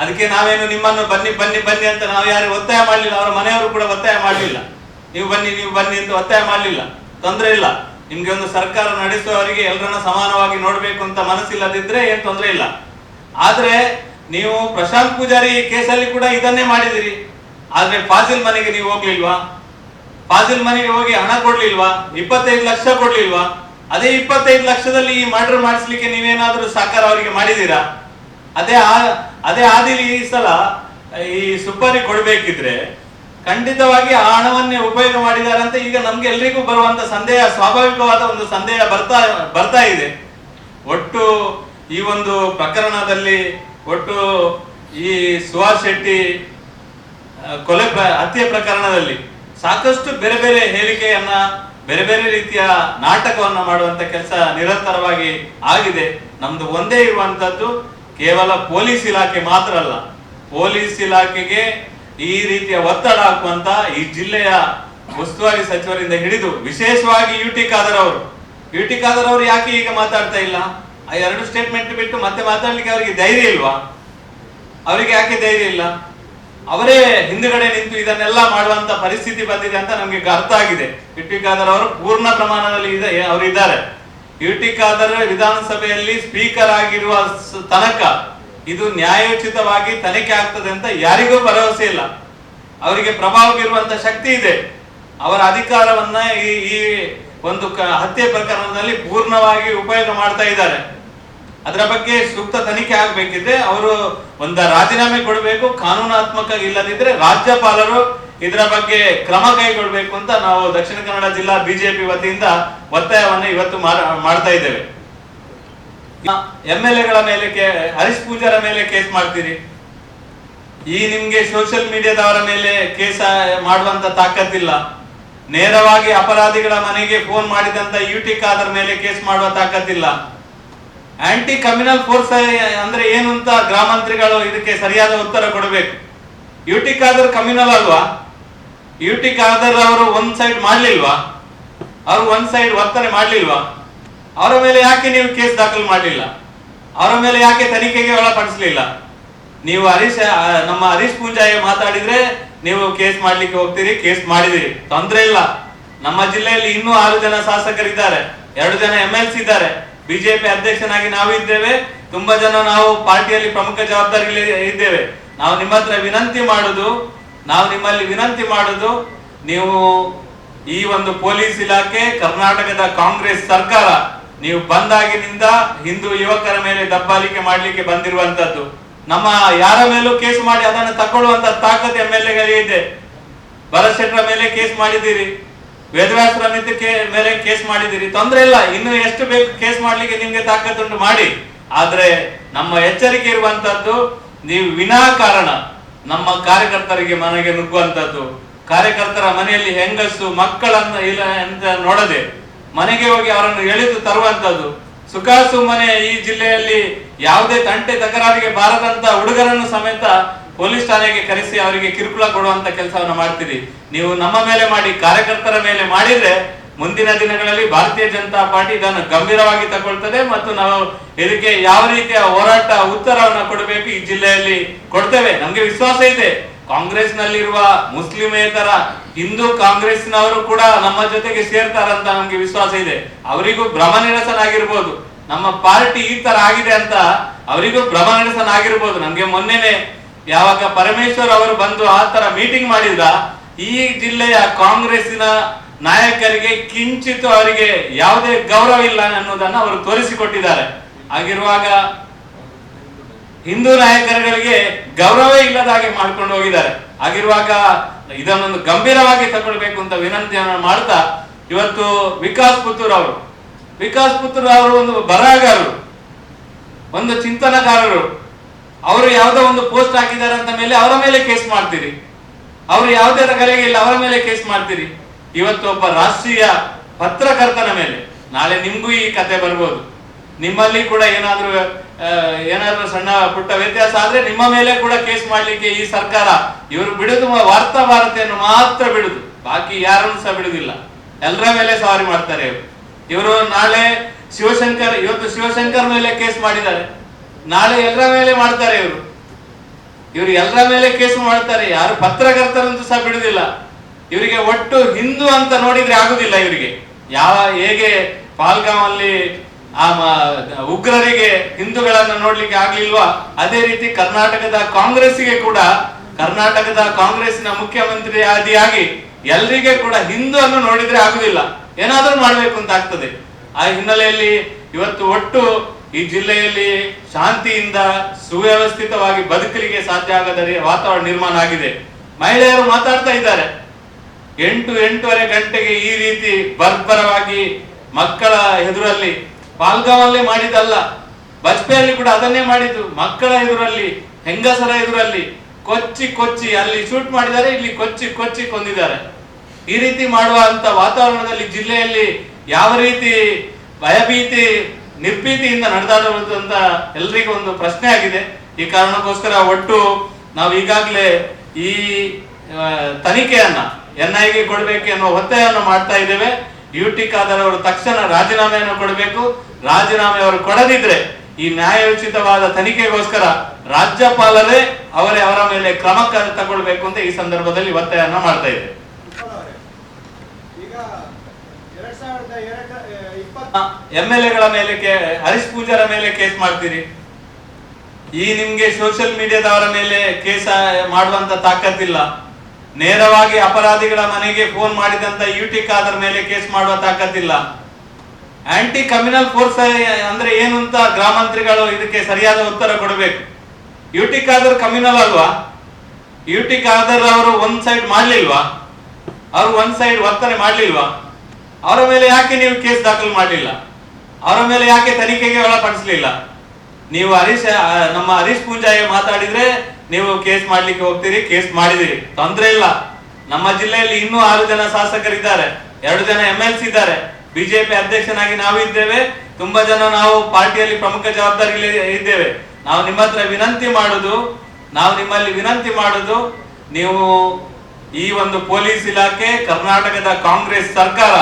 ಅದಕ್ಕೆ ನಾವೇನು ನಿಮ್ಮನ್ನು ಬನ್ನಿ ಬನ್ನಿ ಬನ್ನಿ ಅಂತ ನಾವು ಯಾರು ಒತ್ತಾಯ ಮಾಡಲಿಲ್ಲ, ಅವರ ಮನೆಯವರು ಕೂಡ ಒತ್ತಾಯ ಮಾಡಲಿಲ್ಲ, ನೀವು ಬನ್ನಿ ಅಂತ ಒತ್ತಾಯ ಮಾಡಲಿಲ್ಲ, ತೊಂದರೆ ಇಲ್ಲ. ನಿಮ್ಗೆ ಒಂದು ಸರ್ಕಾರ ನಡೆಸುವವರಿಗೆ ಎಲ್ಲರನ್ನ ಸಮಾನವಾಗಿ ನೋಡ್ಬೇಕು ಅಂತ ಮನಸ್ಸಿಲ್ಲದಿದ್ರೆ ಏನ್ ತೊಂದರೆ ಇಲ್ಲ. ಆದ್ರೆ ನೀವು ಪ್ರಶಾಂತ್ ಪೂಜಾರಿ ಕೇಸಲ್ಲಿ ಕೂಡ ಇದನ್ನೇ ಮಾಡಿದಿರಿ. ಆದ್ರೆ ಫಾಜಿಲ್ ಮನೆಗೆ ನೀವು ಹೋಗ್ಲಿಲ್ವಾ? ಫಾಜಿಲ್ ಮನೆಗೆ ಹೋಗಿ ಹಣ ಕೊಡ್ಲಿಲ್ವಾ? 25 ಲಕ್ಷ ಕೊಡ್ಲಿಲ್ವಾ? ಅದೇ 25 ಲಕ್ಷದಲ್ಲಿ ಈ ಮರ್ಡರ್ ಮಾಡಿಸ್ಲಿಕ್ಕೆ ನೀವೇನಾದ್ರೂ ಸಹಕಾರ ಅವರಿಗೆ ಮಾಡಿದೀರಾ? ಅದೇ ಆದಿಲಿ ಈ ಸಲ ಈ ಸುಪಾರಿ ಕೊಡ್ಬೇಕಿದ್ರೆ ಖಂಡಿತವಾಗಿ ಆ ಹಣವನ್ನೇ ಉಪಯೋಗ ಮಾಡಿದ್ದಾರೆ ಅಂತ ಈಗ ನಮ್ಗೆ ಎಲ್ರಿಗೂ ಬರುವಂತ ಸಂದೇಹ, ಸ್ವಾಭಾವಿಕವಾದ ಒಂದು ಸಂದೇಹ ಬರ್ತಾ ಇದೆ. ಒಟ್ಟು ಈ ಒಂದು ಪ್ರಕರಣದಲ್ಲಿ ಒಟ್ಟು ಈ ಸುಹಾಸ್ ಶೆಟ್ಟಿ ಹತ್ಯೆ ಪ್ರಕರಣದಲ್ಲಿ ಸಾಕಷ್ಟು ಬೇರೆ ಬೇರೆ ಹೇಳಿಕೆಯನ್ನ, ಬೇರೆ ಬೇರೆ ರೀತಿಯ ನಾಟಕವನ್ನ ಮಾಡುವಂತ ಕೆಲಸ ನಿರಂತರವಾಗಿ ಆಗಿದೆ. ನಮ್ದು ಒಂದೇ ಇರುವಂತದ್ದು, ಕೇವಲ ಪೊಲೀಸ್ ಇಲಾಖೆ ಮಾತ್ರ ಅಲ್ಲ, ಪೊಲೀಸ್ ಇಲಾಖೆಗೆ ಈ ರೀತಿಯ ಒತ್ತಡ ಹಾಕುವಂತ ಈ ಜಿಲ್ಲೆಯ ಉಸ್ತುವಾರಿ ಸಚಿವರಿಂದ ಹಿಡಿದು ವಿಶೇಷವಾಗಿ UT ಖಾದರ್ ಅವರು ಯಾಕೆ ಈಗ ಮಾತಾಡ್ತಾ ಇಲ್ಲ? ಆ 2 ಸ್ಟೇಟ್ಮೆಂಟ್ ಬಿಟ್ಟು ಮತ್ತೆ ಮಾತಾಡ್ಲಿಕ್ಕೆ ಅವರಿಗೆ ಧೈರ್ಯ ಇಲ್ವಾ? ಅವರಿಗೆ ಯಾಕೆ ಧೈರ್ಯ ಇಲ್ಲ? ಅವರೇ ಹಿಂದುಗಡೆ ನಿಂತು ಇದನ್ನೆಲ್ಲ ಮಾಡುವಂತ ಪರಿಸ್ಥಿತಿ ಬಂದಿದೆ ಅಂತ ನಮ್ಗೆ ಅರ್ಥ ಆಗಿದೆ. UT ಖಾದರ್ ಅವರು ಪೂರ್ಣ ಪ್ರಮಾಣದಲ್ಲಿ ಅವರು ಇದ್ದಾರೆ. UT ಖಾದರ್ ವಿಧಾನಸಭೆಯಲ್ಲಿ ಸ್ಪೀಕರ್ ಆಗಿರುವ ತನಕ ಇದು ನ್ಯಾಯೋಚಿತವಾಗಿ ತನಿಖೆ ಆಗ್ತದೆ ಅಂತ ಯಾರಿಗೂ ಭರವಸೆ ಇಲ್ಲ. ಅವರಿಗೆ ಪ್ರಭಾವ ಬೀರುವಂತ ಶಕ್ತಿ ಇದೆ. ಅವರ ಅಧಿಕಾರವನ್ನ ಈ ಒಂದು ಹತ್ಯೆ ಪ್ರಕರಣದಲ್ಲಿ ಪೂರ್ಣವಾಗಿ ಉಪಯೋಗ ಮಾಡ್ತಾ ಇದ್ದಾರೆ. ಅದರ ಬಗ್ಗೆ ಸೂಕ್ತ ತನಿಖೆ ಆಗ್ಬೇಕಿದ್ರೆ ಅವರು ರಾಜೀನಾಮೆ ಕೊಡಬೇಕು. ಕಾನೂನಾತ್ಮಕ ಇಲ್ಲದಿದ್ರೆ ರಾಜ್ಯಪಾಲರು ಇದರ ಬಗ್ಗೆ ಕ್ರಮ ಕೈಗೊಳ್ಳಬೇಕು ಅಂತ ನಾವು ದಕ್ಷಿಣ ಕನ್ನಡ ಜಿಲ್ಲಾ ಬಿಜೆಪಿ ವತಿಯಿಂದ ಒತ್ತಾಯವನ್ನು ಇವತ್ತು ಮಾಡ್ತಾ ಇದ್ದೇವೆ. MLA ಮೇಲೆ ಹರೀಶ್ ಪೂಜಾರ ಮೇಲೆ ಕೇಸ್ ಮಾಡ್ತೀರಿ. ಈ ನಿಮ್ಗೆ ಸೋಷಿಯಲ್ ಮೀಡಿಯಾದವರ ಮೇಲೆ ಕೇಸ್ ಮಾಡುವಂತ ತಾಕತ್ತಿಲ್ಲ. ನೇರವಾಗಿ ಅಪರಾಧಿಗಳ ಮನೆಗೆ ಫೋನ್ ಮಾಡಿದಂತ UT ಖಾದರ್ ಮೇಲೆ ಕೇಸ್ ಮಾಡುವ ತಾಕತ್ತಿಲ್ಲ. ಆಂಟಿ ಕಮ್ಯುನಲ್ ಫೋರ್ಸ್ ಅಂದ್ರೆ ಏನು ಅಂತ ಗ್ರಾಮಾಂತರಿಗಳು ಇದಕ್ಕೆ ಸರಿಯಾದ ಉತ್ತರ ಕೊಡಬೇಕು. UT ಖಾದರ್ ಕಮ್ಯುನಲ್ ಅಲ್ವಾ? UT ಖಾದರ್ ಅವರು ಒಂದ್ ಸೈಡ್ ಮಾಡ್ಲಿಲ್ವಾ? ಅವರು ಒಂದ್ ಸೈಡ್ ವರ್ತನೆ ಮಾಡ್ಲಿಲ್ವಾ? ಅವರ ಮೇಲೆ ಯಾಕೆ ನೀವು ಕೇಸ್ ದಾಖಲು ಮಾಡಲಿಲ್ಲ? ಅವರ ಮೇಲೆ ಯಾಕೆ ತನಿಖೆಗೆ ಒಳಪಡಿಸಲಿಲ್ಲ? ನೀವು ನಮ್ಮ ಹರೀಶ್ ಪೂಂಜಾಯ ಮಾತಾಡಿದ್ರೆ ನೀವು ಕೇಸ್ ಮಾಡ್ಲಿಕ್ಕೆ ಹೋಗ್ತೀರಿ, ಕೇಸ್ ಮಾಡಿದಿರಿ, ತೊಂದ್ರೆ ಇಲ್ಲ. ನಮ್ಮ ಜಿಲ್ಲೆಯಲ್ಲಿ ಇನ್ನೂ 6 ಜನ ಶಾಸಕರಿದ್ದಾರೆ, 2 ಜನ MLC ಇದ್ದಾರೆ, ಬಿಜೆಪಿ ಅಧ್ಯಕ್ಷನಾಗಿ ನಾವು ಇದ್ದೇವೆ, ತುಂಬಾ ಜನ ನಾವು ಪಾರ್ಟಿಯಲ್ಲಿ ಪ್ರಮುಖ ಜವಾಬ್ದಾರಿ ಇದ್ದೇವೆ. ನಾವು ನಿಮ್ಮ ಹತ್ರ ನಿಮ್ಮಲ್ಲಿ ವಿನಂತಿ ಮಾಡುದು ನೀವು ಈ ಒಂದು ಪೊಲೀಸ್ ಇಲಾಖೆ, ಕರ್ನಾಟಕದ ಕಾಂಗ್ರೆಸ್ ಸರ್ಕಾರ ನೀವು ಬಂದಾಗಿನಿಂದ ಹಿಂದೂ ಯುವಕರ ಮೇಲೆ ದಬ್ಬಾಳಿಕೆ ಮಾಡ್ಲಿಕ್ಕೆ ಬಂದಿರುವಂತದ್ದು. ನಮ್ಮ ಯಾರ ಮೇಲೂ ಕೇಸ್ ಮಾಡಿ ಅದನ್ನು ತಗೊಳ್ಳುವಂತ ತಾಕತ್ MLA ಇದೆ. ಭರತ್ ಶೆಟ್ಟರ ಮೇಲೆ ಕೇಸ್ ಮಾಡಿದ್ದೀರಿ, ವೇದವ್ಯಾಸರ ಮೇಲೆ ಕೇಸ್ ಮಾಡಿದ್ದೀರಿ, ತೊಂದ್ರೆ ಇಲ್ಲ. ಇನ್ನು ಎಷ್ಟು ಬೇಕು ಕೇಸ್ ಮಾಡ್ಲಿಕ್ಕೆ ನಿಮ್ಗೆ ತಾಕತ್ತುಂಟು ಮಾಡಿ. ಆದ್ರೆ ನಮ್ಮ ಎಚ್ಚರಿಕೆ ಇರುವಂತದ್ದು, ನೀವು ವಿನಾಕಾರಣ ನಮ್ಮ ಕಾರ್ಯಕರ್ತರಿಗೆ ಮನೆಗೆ ನುಗ್ಗುವಂತದ್ದು, ಕಾರ್ಯಕರ್ತರ ಮನೆಯಲ್ಲಿ ಹೆಂಗಸು ಮಕ್ಕಳನ್ನು ಇಲ್ಲ ಅಂತ ನೋಡದೆ ಮನೆಗೆ ಹೋಗಿ ಅವರನ್ನು ಎಳೆದು ತರುವಂತದ್ದು, ಸುಮ್ಮನೆ ಈ ಜಿಲ್ಲೆಯಲ್ಲಿ ಯಾವುದೇ ತಂಟೆ ತಕರಾರಿಗೆ ಬಾರದಂತ ಹುಡುಗರನ್ನು ಸಮೇತ ಪೊಲೀಸ್ ಠಾಣೆಗೆ ಕರೆಸಿ ಅವರಿಗೆ ಕಿರುಕುಳ ಕೊಡುವಂತ ಕೆಲಸವನ್ನು ಮಾಡ್ತೀರಿ. ನೀವು ನಮ್ಮ ಮೇಲೆ ಮಾಡಿ, ಕಾರ್ಯಕರ್ತರ ಮೇಲೆ ಮಾಡಿದ್ರೆ ಮುಂದಿನ ದಿನಗಳಲ್ಲಿ ಭಾರತೀಯ ಜನತಾ ಪಾರ್ಟಿ ಇದನ್ನು ಗಂಭೀರವಾಗಿ ತಗೊಳ್ತದೆ ಮತ್ತು ನಾವು ಇದಕ್ಕೆ ಯಾವ ರೀತಿಯ ಹೋರಾಟ ಉತ್ತರವನ್ನು ಕೊಡಬೇಕು ಈ ಜಿಲ್ಲೆಯಲ್ಲಿ ಕೊಡ್ತೇವೆ. ನಮ್ಗೆ ವಿಶ್ವಾಸ ಇದೆ, ಕಾಂಗ್ರೆಸ್ ನಲ್ಲಿರುವ ಮುಸ್ಲಿಮೇತರ ಹಿಂದೂ ಕಾಂಗ್ರೆಸ್ನವರು ಕೂಡ ನಮ್ಮ ಜೊತೆಗೆ ಸೇರ್ತಾರಂತ ನಮ್ಗೆ ವಿಶ್ವಾಸ ಇದೆ. ಅವರಿಗೂ ಭ್ರಮ ನಿರಸನ ಆಗಿರ್ಬೋದು, ನಮ್ಮ ಪಾರ್ಟಿ ಈ ತರ ಆಗಿದೆ ಅಂತ ಅವರಿಗೂ ಭ್ರಮ ನಿರಸನ ಆಗಿರ್ಬೋದು. ನಮ್ಗೆ ಮೊನ್ನೆನೆ ಯಾವಾಗ ಪರಮೇಶ್ವರ್ ಅವರು ಬಂದು ಆ ತರ ಮೀಟಿಂಗ್ ಮಾಡಿದ, ಈ ಜಿಲ್ಲೆಯ ಕಾಂಗ್ರೆಸ್ಸಿನ ನಾಯಕರಿಗೆ ಕಿಂಚಿತ್ ಅವರಿಗೆ ಯಾವುದೇ ಗೌರವ ಇಲ್ಲ ಅನ್ನೋದನ್ನ ಅವರು ತೋರಿಸಿಕೊಟ್ಟಿದ್ದಾರೆ. ಆಗಿರುವಾಗ ಹಿಂದೂ ನಾಯಕರುಗಳಿಗೆ ಗೌರವೇ ಇಲ್ಲದ ಹಾಗೆ ಮಾಡ್ಕೊಂಡು ಹೋಗಿದ್ದಾರೆ. ಆಗಿರುವಾಗ ಇದನ್ನೊಂದು ಗಂಭೀರವಾಗಿ ತಗೊಳ್ಬೇಕು ಅಂತ ವಿನಂತಿಯನ್ನು ಮಾಡ್ತಾ, ಇವತ್ತು ವಿಕಾಸ್ ಪುತ್ತೂರ್ ಅವರು ಒಂದು ಬರಹಗಾರರು, ಒಂದು ಚಿಂತನಕಾರರು. ಅವರು ಯಾವುದೋ ಒಂದು ಪೋಸ್ಟ್ ಹಾಕಿದ್ದಾರೆ ಅಂತ ಮೇಲೆ ಅವರ ಮೇಲೆ ಕೇಸ್ ಮಾಡ್ತೀರಿ. ಅವರು ಯಾವುದೇ ಕಲೆಗೆ ಇಲ್ಲ, ಅವರ ಮೇಲೆ ಕೇಸ್ ಮಾಡ್ತೀರಿ. ಇವತ್ತು ಒಬ್ಬ ರಾಷ್ಟ್ರೀಯ ಪತ್ರಕರ್ತನ ಮೇಲೆ ನಾಳೆ ನಿಮ್ಗೂ ಈ ಕತೆ ಬರ್ಬೋದು. ನಿಮ್ಮಲ್ಲಿ ಕೂಡ ಏನಾದ್ರೂ ಸಣ್ಣ ಪುಟ್ಟ ವ್ಯತ್ಯಾಸ ಆದ್ರೆ ನಿಮ್ಮ ಮೇಲೆ ಕೂಡ ಕೇಸ್ ಮಾಡ್ಲಿಕ್ಕೆ ಈ ಸರ್ಕಾರ ಇವರು ಬಿಡುದು ವಾರ್ತಾ ಭಾರತಿಯನ್ನು ಮಾತ್ರ ಬಿಡುದು, ಬಾಕಿ ಯಾರನ್ನು ಸಹ ಬಿಡುದಿಲ್ಲ. ಎಲ್ಲರ ಮೇಲೆ ಸವಾರಿ ಮಾಡ್ತಾರೆ ಇವರು. ನಾಳೆ ಇವತ್ತು ಶಿವಶಂಕರ್ ಮೇಲೆ ಕೇಸ್ ಮಾಡಿದ್ದಾರೆ, ನಾಳೆ ಎಲ್ಲರ ಮೇಲೆ ಮಾಡ್ತಾರೆ ಇವರು ಎಲ್ಲರ ಮೇಲೆ ಕೇಸ್ ಮಾಡ್ತಾರೆ. ಯಾರು ಪತ್ರಕರ್ತರಂತೂ ಸಹ ಬಿಡುದಿಲ್ಲ. ಇವರಿಗೆ ಒಟ್ಟು ಹಿಂದೂ ಅಂತ ನೋಡಿದ್ರೆ ಆಗುದಿಲ್ಲ. ಇವರಿಗೆ ಹೇಗೆ ಪಾಲ್ಗಾಂವ್ ಅಲ್ಲಿ ಆ ಉಗ್ರರಿಗೆ ಹಿಂದೂಗಳನ್ನ ನೋಡ್ಲಿಕ್ಕೆ ಆಗ್ಲಿಲ್ವಾ, ಅದೇ ರೀತಿ ಕರ್ನಾಟಕದ ಕಾಂಗ್ರೆಸ್ಗೆ ಕೂಡ, ಕರ್ನಾಟಕದ ಕಾಂಗ್ರೆಸ್ನ ಮುಖ್ಯಮಂತ್ರಿ ಆದಿಯಾಗಿ ಎಲ್ರಿಗೆ ಕೂಡ ಹಿಂದೂ ಅನ್ನು ನೋಡಿದ್ರೆ ಆಗುದಿಲ್ಲ, ಏನಾದ್ರೂ ಮಾಡ್ಬೇಕು ಅಂತ ಆಗ್ತದೆ. ಆ ಹಿನ್ನೆಲೆಯಲ್ಲಿ ಇವತ್ತು ಒಟ್ಟು ಈ ಜಿಲ್ಲೆಯಲ್ಲಿ ಶಾಂತಿಯಿಂದ ಸುವ್ಯವಸ್ಥಿತವಾಗಿ ಬದುಕಲಿಕ್ಕೆ ಸಾಧ್ಯ ಆಗದ ವಾತಾವರಣ ನಿರ್ಮಾಣ ಆಗಿದೆ. ಮಹಿಳೆಯರು ಮಾತಾಡ್ತಾ ಇದ್ದಾರೆ, 8-8:30 ಗಂಟೆಗೆ ಈ ರೀತಿ ಬರ್ಬರವಾಗಿ ಮಕ್ಕಳ ಎದುರಲ್ಲಿ, ಪಾಲ್ಗಾಂವಲ್ಲೇ ಮಾಡಿದಲ್ಲ, ಬಜ್ಪೆಯಲ್ಲಿ ಕೂಡ ಅದನ್ನೇ ಮಾಡಿದ್ದು, ಮಕ್ಕಳ ಎದುರಲ್ಲಿ, ಹೆಂಗಸರ ಎದುರಲ್ಲಿ ಕೊಚ್ಚಿ ಅಲ್ಲಿ ಶೂಟ್ ಮಾಡಿದ್ದಾರೆ, ಇಲ್ಲಿ ಕೊಚ್ಚಿ ಕೊಂದಿದ್ದಾರೆ. ಈ ರೀತಿ ಮಾಡುವಂತ ವಾತಾವರಣದಲ್ಲಿ ಜಿಲ್ಲೆಯಲ್ಲಿ ಯಾವ ರೀತಿ ಭಯಭೀತಿ ನಿರ್ಭೀತಿಯಿಂದ ನಡೆದಾಡುವುದು ಅಂತ ಎಲ್ರಿಗೂ ಒಂದು ಪ್ರಶ್ನೆ ಆಗಿದೆ. ಈ ಕಾರಣಕ್ಕೋಸ್ಕರ ಒಟ್ಟು ನಾವು ಈಗಾಗಲೇ ಈ ತನಿಖೆಯನ್ನ NIA ಕೊಡಬೇಕು ಎನ್ನುವ ಒತ್ತಾಯವನ್ನು ಮಾಡ್ತಾ ಇದ್ದೇವೆ. UT ಖಾದರ್ ಅವರು ತಕ್ಷಣ ರಾಜೀನಾಮೆಯನ್ನು ಕೊಡಬೇಕು. ರಾಜೀನಾಮೆ ಅವರು ಕೊಡದಿದ್ರೆ ಈ ನ್ಯಾಯೋಚಿತವಾದ ತನಿಖೆಗೋಸ್ಕರ ರಾಜ್ಯಪಾಲರೇ ಅವರ ಮೇಲೆ ಕ್ರಮ ತಗೊಳ್ಬೇಕು ಅಂತ ಈ ಸಂದರ್ಭದಲ್ಲಿ ಒತ್ತಾಯವನ್ನು ಮಾಡ್ತಾ ಇದ್ದೇವೆ. MLA ಮೇಲೆ ಹರೀಶ್ ಪೂಜಾರ ಮೇಲೆ ಕೇಸ್ ಮಾಡ್ತೀರಿ. ಈ ನಿಮ್ಗೆ ಸೋಷಿಯಲ್ ಮೀಡಿಯಾದವರ ಮೇಲೆ ಕೇಸ್ ಮಾಡುವಂತ ತಾಕತ್ತಿಲ್ಲ. ನೇರವಾಗಿ ಅಪರಾಧಿಗಳ ಮನೆಗೆ ಫೋನ್ ಮಾಡಿದಂತ UT ಖಾದರ್ ಮೇಲೆ ಕೇಸ್ ಮಾಡುವ ತಾಕತ್ತಿಲ್ಲ. ಆಂಟಿ ಕಮ್ಯುನಲ್ ಫೋರ್ಸ್ ಅಂದ್ರೆ ಏನು ಅಂತ ಗ್ರಾಮಾಂತರಿಗಳು ಇದಕ್ಕೆ ಸರಿಯಾದ ಉತ್ತರ ಕೊಡಬೇಕು. UT ಖಾದರ್ ಕಮ್ಯುನಲ್ ಅಲ್ವಾ? UT ಖಾದರ್ ಅವರು ಒಂದ್ ಸೈಡ್ ಮಾಡ್ಲಿಲ್ವಾ? ಅವರು ಒಂದ್ ಸೈಡ್ ವರ್ತನೆ ಮಾಡ್ಲಿಲ್ವಾ? ಅವರ ಮೇಲೆ ಯಾಕೆ ನೀವು ಕೇಸ್ ದಾಖಲು ಮಾಡಲಿಲ್ಲ? ಅವರ ಮೇಲೆ ಯಾಕೆ ತನಿಖೆಗೆ ಒಳಪಡಿಸಲಿಲ್ಲ? ನೀವು ನಮ್ಮ ಹರೀಶ್ ಪೂಂಜಾಯ ಮಾತಾಡಿದ್ರೆ ನೀವು ಕೇಸ್ ಮಾಡ್ಲಿಕ್ಕೆ ಹೋಗ್ತೀರಿ, ಕೇಸ್ ಮಾಡಿದಿರಿ, ತೊಂದ್ರೆ ಇಲ್ಲ. ನಮ್ಮ ಜಿಲ್ಲೆಯಲ್ಲಿ ಇನ್ನೂ 6 ಜನ ಶಾಸಕರಿದ್ದಾರೆ, 2 ಜನ MLC ಇದ್ದಾರೆ, ಬಿಜೆಪಿ ಅಧ್ಯಕ್ಷನಾಗಿ ನಾವು ಇದ್ದೇವೆ, ತುಂಬಾ ಜನ ನಾವು ಪಾರ್ಟಿಯಲ್ಲಿ ಪ್ರಮುಖ ಜವಾಬ್ದಾರಿ ಇದ್ದೇವೆ. ನಾವು ನಿಮ್ಮ ಹತ್ರ ನಿಮ್ಮಲ್ಲಿ ವಿನಂತಿ ಮಾಡುದು, ನೀವು ಈ ಒಂದು ಪೊಲೀಸ್ ಇಲಾಖೆ, ಕರ್ನಾಟಕದ ಕಾಂಗ್ರೆಸ್ ಸರ್ಕಾರ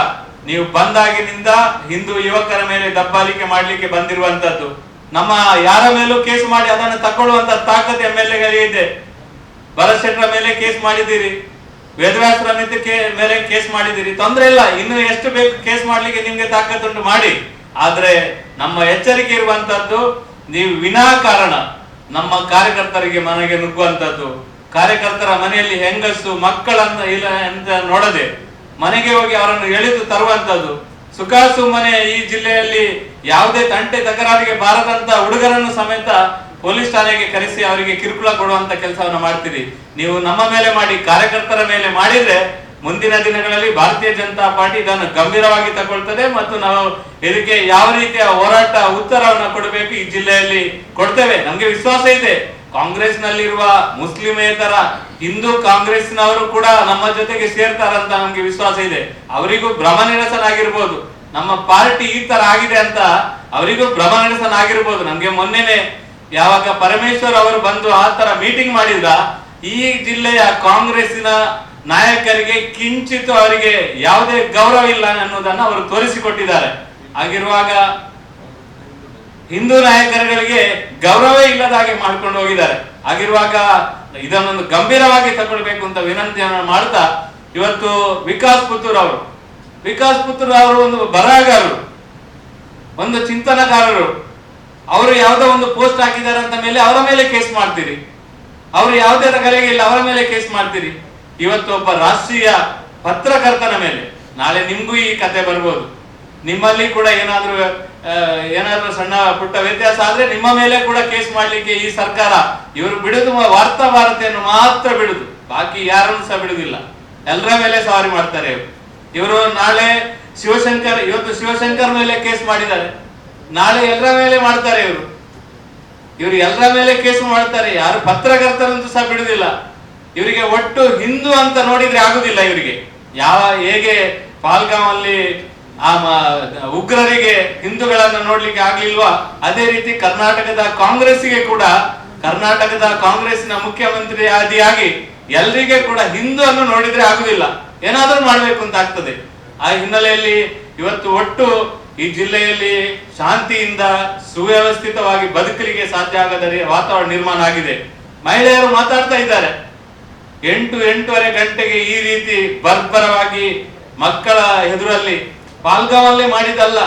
ನೀವು ಬಂದಾಗಿನಿಂದ ಹಿಂದೂ ಯುವಕರ ಮೇಲೆ ದಬ್ಬಾಳಿಕೆ ಮಾಡ್ಲಿಕ್ಕೆ ಬಂದಿರುವಂತದ್ದು. ನಮ್ಮ ಯಾರ ಮೇಲೂ ಕೇಸ್ ಮಾಡಿ ಅದನ್ನು ತಕೊಳ್ಳುವಂತ ತಾಕತ್ MLA ಇದೆ. ಭರತ್ ಶೆಟ್ಟರ ಮೇಲೆ ಕೇಸ್ ಮಾಡಿದ್ದೀರಿ, ವೇದವ್ಯಾಸರ ಮೇಲೆ ಕೇಸ್ ಮಾಡಿದ್ದೀರಿ, ತೊಂದ್ರೆ ಇಲ್ಲ. ಇನ್ನು ಎಷ್ಟು ಬೇಕು ಕೇಸ್ ಮಾಡ್ಲಿಕ್ಕೆ ನಿಮ್ಗೆ ತಾಕತ್ತುಂಟು ಮಾಡಿ. ಆದ್ರೆ ನಮ್ಮ ಎಚ್ಚರಿಕೆ ಇರುವಂತದ್ದು, ನೀವು ವಿನಾಕಾರಣ ನಮ್ಮ ಕಾರ್ಯಕರ್ತರಿಗೆ ಮನೆಗೆ ನುಗ್ಗುವಂತದ್ದು, ಕಾರ್ಯಕರ್ತರ ಮನೆಯಲ್ಲಿ ಹೆಂಗಸು ಮಕ್ಕಳನ್ನ ಇಲ್ಲ ಅಂತ ನೋಡದೆ ಮನೆಗೆ ಹೋಗಿ ಅವರನ್ನು ಎಳೆದು ತರುವಂತದ್ದು, ಸುಮ್ಮನೆ ಈ ಜಿಲ್ಲೆಯಲ್ಲಿ ಯಾವುದೇ ತಂಟೆ ತಕರಾರಿಗೆ ಬಾರದಂತ ಹುಡುಗರನ್ನು ಸಮೇತ ಪೊಲೀಸ್ ಠಾಣೆಗೆ ಕರೆಸಿ ಅವರಿಗೆ ಕಿರುಕುಳ ಕೊಡುವಂತ ಕೆಲಸವನ್ನು ಮಾಡ್ತೀರಿ. ನೀವು ನಮ್ಮ ಮೇಲೆ ಮಾಡಿ, ಕಾರ್ಯಕರ್ತರ ಮೇಲೆ ಮಾಡಿದ್ರೆ ಮುಂದಿನ ದಿನಗಳಲ್ಲಿ ಭಾರತೀಯ ಜನತಾ ಪಾರ್ಟಿ ಇದನ್ನು ಗಂಭೀರವಾಗಿ ತಗೊಳ್ತದೆ ಮತ್ತು ನಾವು ಇದಕ್ಕೆ ಯಾವ ರೀತಿಯ ಹೋರಾಟ ಉತ್ತರವನ್ನು ಕೊಡಬೇಕು ಈ ಜಿಲ್ಲೆಯಲ್ಲಿ ಕೊಡ್ತೇವೆ. ನಮ್ಗೆ ವಿಶ್ವಾಸ ಇದೆ, ಕಾಂಗ್ರೆಸ್ ನಲ್ಲಿರುವ ಮುಸ್ಲಿಮೇತರ ಹಿಂದೂ ಕಾಂಗ್ರೆಸ್ನವರು ಕೂಡ ನಮ್ಮ ಜೊತೆಗೆ ಸೇರ್ತಾರಂತ ನಮ್ಗೆ ವಿಶ್ವಾಸ ಇದೆ. ಅವರಿಗೂ ಭ್ರಮ ನಿರಸನ ಆಗಿರ್ಬೋದು, ನಮ್ಮ ಪಾರ್ಟಿ ಈ ತರ ಆಗಿದೆ ಅಂತ ಅವರಿಗೂ ಭ್ರಮ ನಿರಸನ ಆಗಿರ್ಬೋದು. ನಮ್ಗೆ ಮೊನ್ನೆನೆ ಯಾವಾಗ ಪರಮೇಶ್ವರ್ ಅವರು ಬಂದು ಆ ತರ ಮೀಟಿಂಗ್ ಮಾಡಿದ್ರ, ಈ ಜಿಲ್ಲೆಯ ಕಾಂಗ್ರೆಸ್ಸಿನ ನಾಯಕರಿಗೆ ಕಿಂಚಿತ್ ಅವರಿಗೆ ಯಾವುದೇ ಗೌರವ ಇಲ್ಲ ಅನ್ನೋದನ್ನ ಅವರು ತೋರಿಸಿಕೊಟ್ಟಿದ್ದಾರೆ. ಆಗಿರುವಾಗ ಹಿಂದೂ ನಾಯಕರುಗಳಿಗೆ ಗೌರವ ಇಲ್ಲದ ಹಾಗೆ ಮಾಡ್ಕೊಂಡು ಹೋಗಿದ್ದಾರೆ. ಆಗಿರುವಾಗ ಇದನ್ನೊಂದು ಗಂಭೀರವಾಗಿ ತಗೊಳ್ಬೇಕು ಅಂತ ವಿನಂತಿಯನ್ನು ಮಾಡ್ತಾ, ಇವತ್ತು ವಿಕಾಸ್ ಪುತ್ತೂರ್ ಅವರು ಒಂದು ಬರಹಗಾರರು, ಒಂದು ಚಿಂತನಕಾರರು, ಅವರು ಯಾವುದೋ ಒಂದು ಪೋಸ್ಟ್ ಹಾಕಿದ್ದಾರೆ ಅಂತ ಮೇಲೆ ಅವರ ಮೇಲೆ ಕೇಸ್ ಮಾಡ್ತೀರಿ, ಅವರು ಯಾವುದೇ ಕಲೆಗೆ ಇಲ್ಲ ಅವರ ಮೇಲೆ ಕೇಸ್ ಮಾಡ್ತೀರಿ. ಇವತ್ತು ಒಬ್ಬ ರಾಷ್ಟ್ರೀಯ ಪತ್ರಕರ್ತನ ಮೇಲೆ ನಾಳೆ ನಿಮ್ಗೂ ಈ ಕತೆ ಬರ್ಬೋದು. ನಿಮ್ಮಲ್ಲಿ ಕೂಡ ಏನಾದ್ರೂ ಸಣ್ಣ ಪುಟ್ಟ ವ್ಯತ್ಯಾಸ ಆದ್ರೆ ನಿಮ್ಮ ಮೇಲೆ ಕೂಡ ಕೇಸ್ ಮಾಡ್ಲಿಕ್ಕೆ ಈ ಸರ್ಕಾರ ಇವರು ಬಿಡುದು ವಾರ್ತಾ ಭಾರತಿಯನ್ನು ಮಾತ್ರ ಬಿಡುದು, ಬಾಕಿ ಯಾರನ್ನು ಸಹ ಬಿಡುದಿಲ್ಲ. ಎಲ್ಲರ ಮೇಲೆ ಸವಾರಿ ಮಾಡ್ತಾರೆ ಇವರು. ನಾಳೆ ಇವತ್ತು ಶಿವಶಂಕರ್ ಮೇಲೆ ಕೇಸ್ ಮಾಡಿದ್ದಾರೆ, ನಾಳೆ ಎಲ್ಲರ ಮೇಲೆ ಮಾಡ್ತಾರೆ ಇವರು ಎಲ್ಲರ ಮೇಲೆ ಕೇಸ್ ಮಾಡ್ತಾರೆ. ಯಾರು ಪತ್ರಕರ್ತರಂತೂ ಸಹ ಬಿಡುದಿಲ್ಲ. ಇವರಿಗೆ ಒಟ್ಟು ಹಿಂದೂ ಅಂತ ನೋಡಿದ್ರೆ ಆಗುದಿಲ್ಲ. ಇವರಿಗೆ ಹೇಗೆ ಪಾಲ್ಗಾಂವ್ ಅಲ್ಲಿ ಆ ಉಗ್ರರಿಗೆ ಹಿಂದೂಗಳನ್ನ ನೋಡ್ಲಿಕ್ಕೆ ಆಗ್ಲಿಲ್ವಾ, ಅದೇ ರೀತಿ ಕರ್ನಾಟಕದ ಕಾಂಗ್ರೆಸ್ಸಿಗೆ ಕೂಡ, ಕರ್ನಾಟಕದ ಕಾಂಗ್ರೆಸ್ನ ಮುಖ್ಯಮಂತ್ರಿ ಆದಿಯಾಗಿ ಎಲ್ರಿಗೆ ಕೂಡ ಹಿಂದೂ ಅನ್ನು ನೋಡಿದ್ರೆ ಆಗುದಿಲ್ಲ, ಏನಾದ್ರೂ ಮಾಡ್ಬೇಕು ಅಂತ ಆಗ್ತದೆ. ಆ ಹಿನ್ನೆಲೆಯಲ್ಲಿ ಇವತ್ತು ಒಟ್ಟು ಈ ಜಿಲ್ಲೆಯಲ್ಲಿ ಶಾಂತಿಯಿಂದ ಸುವ್ಯವಸ್ಥಿತವಾಗಿ ಬದುಕಲಿಕ್ಕೆ ಸಾಧ್ಯ ಆಗದ ವಾತಾವರಣ ನಿರ್ಮಾಣ ಆಗಿದೆ. ಮಹಿಳೆಯರು ಮಾತಾಡ್ತಾ ಇದ್ದಾರೆ, 8-8:30 ಗಂಟೆಗೆ ಈ ರೀತಿ ಬರ್ಬರವಾಗಿ ಮಕ್ಕಳ ಎದುರಲ್ಲಿ, ಪಾಲ್ಗಾಂವಲ್ಲೇ ಮಾಡಿದಲ್ಲ,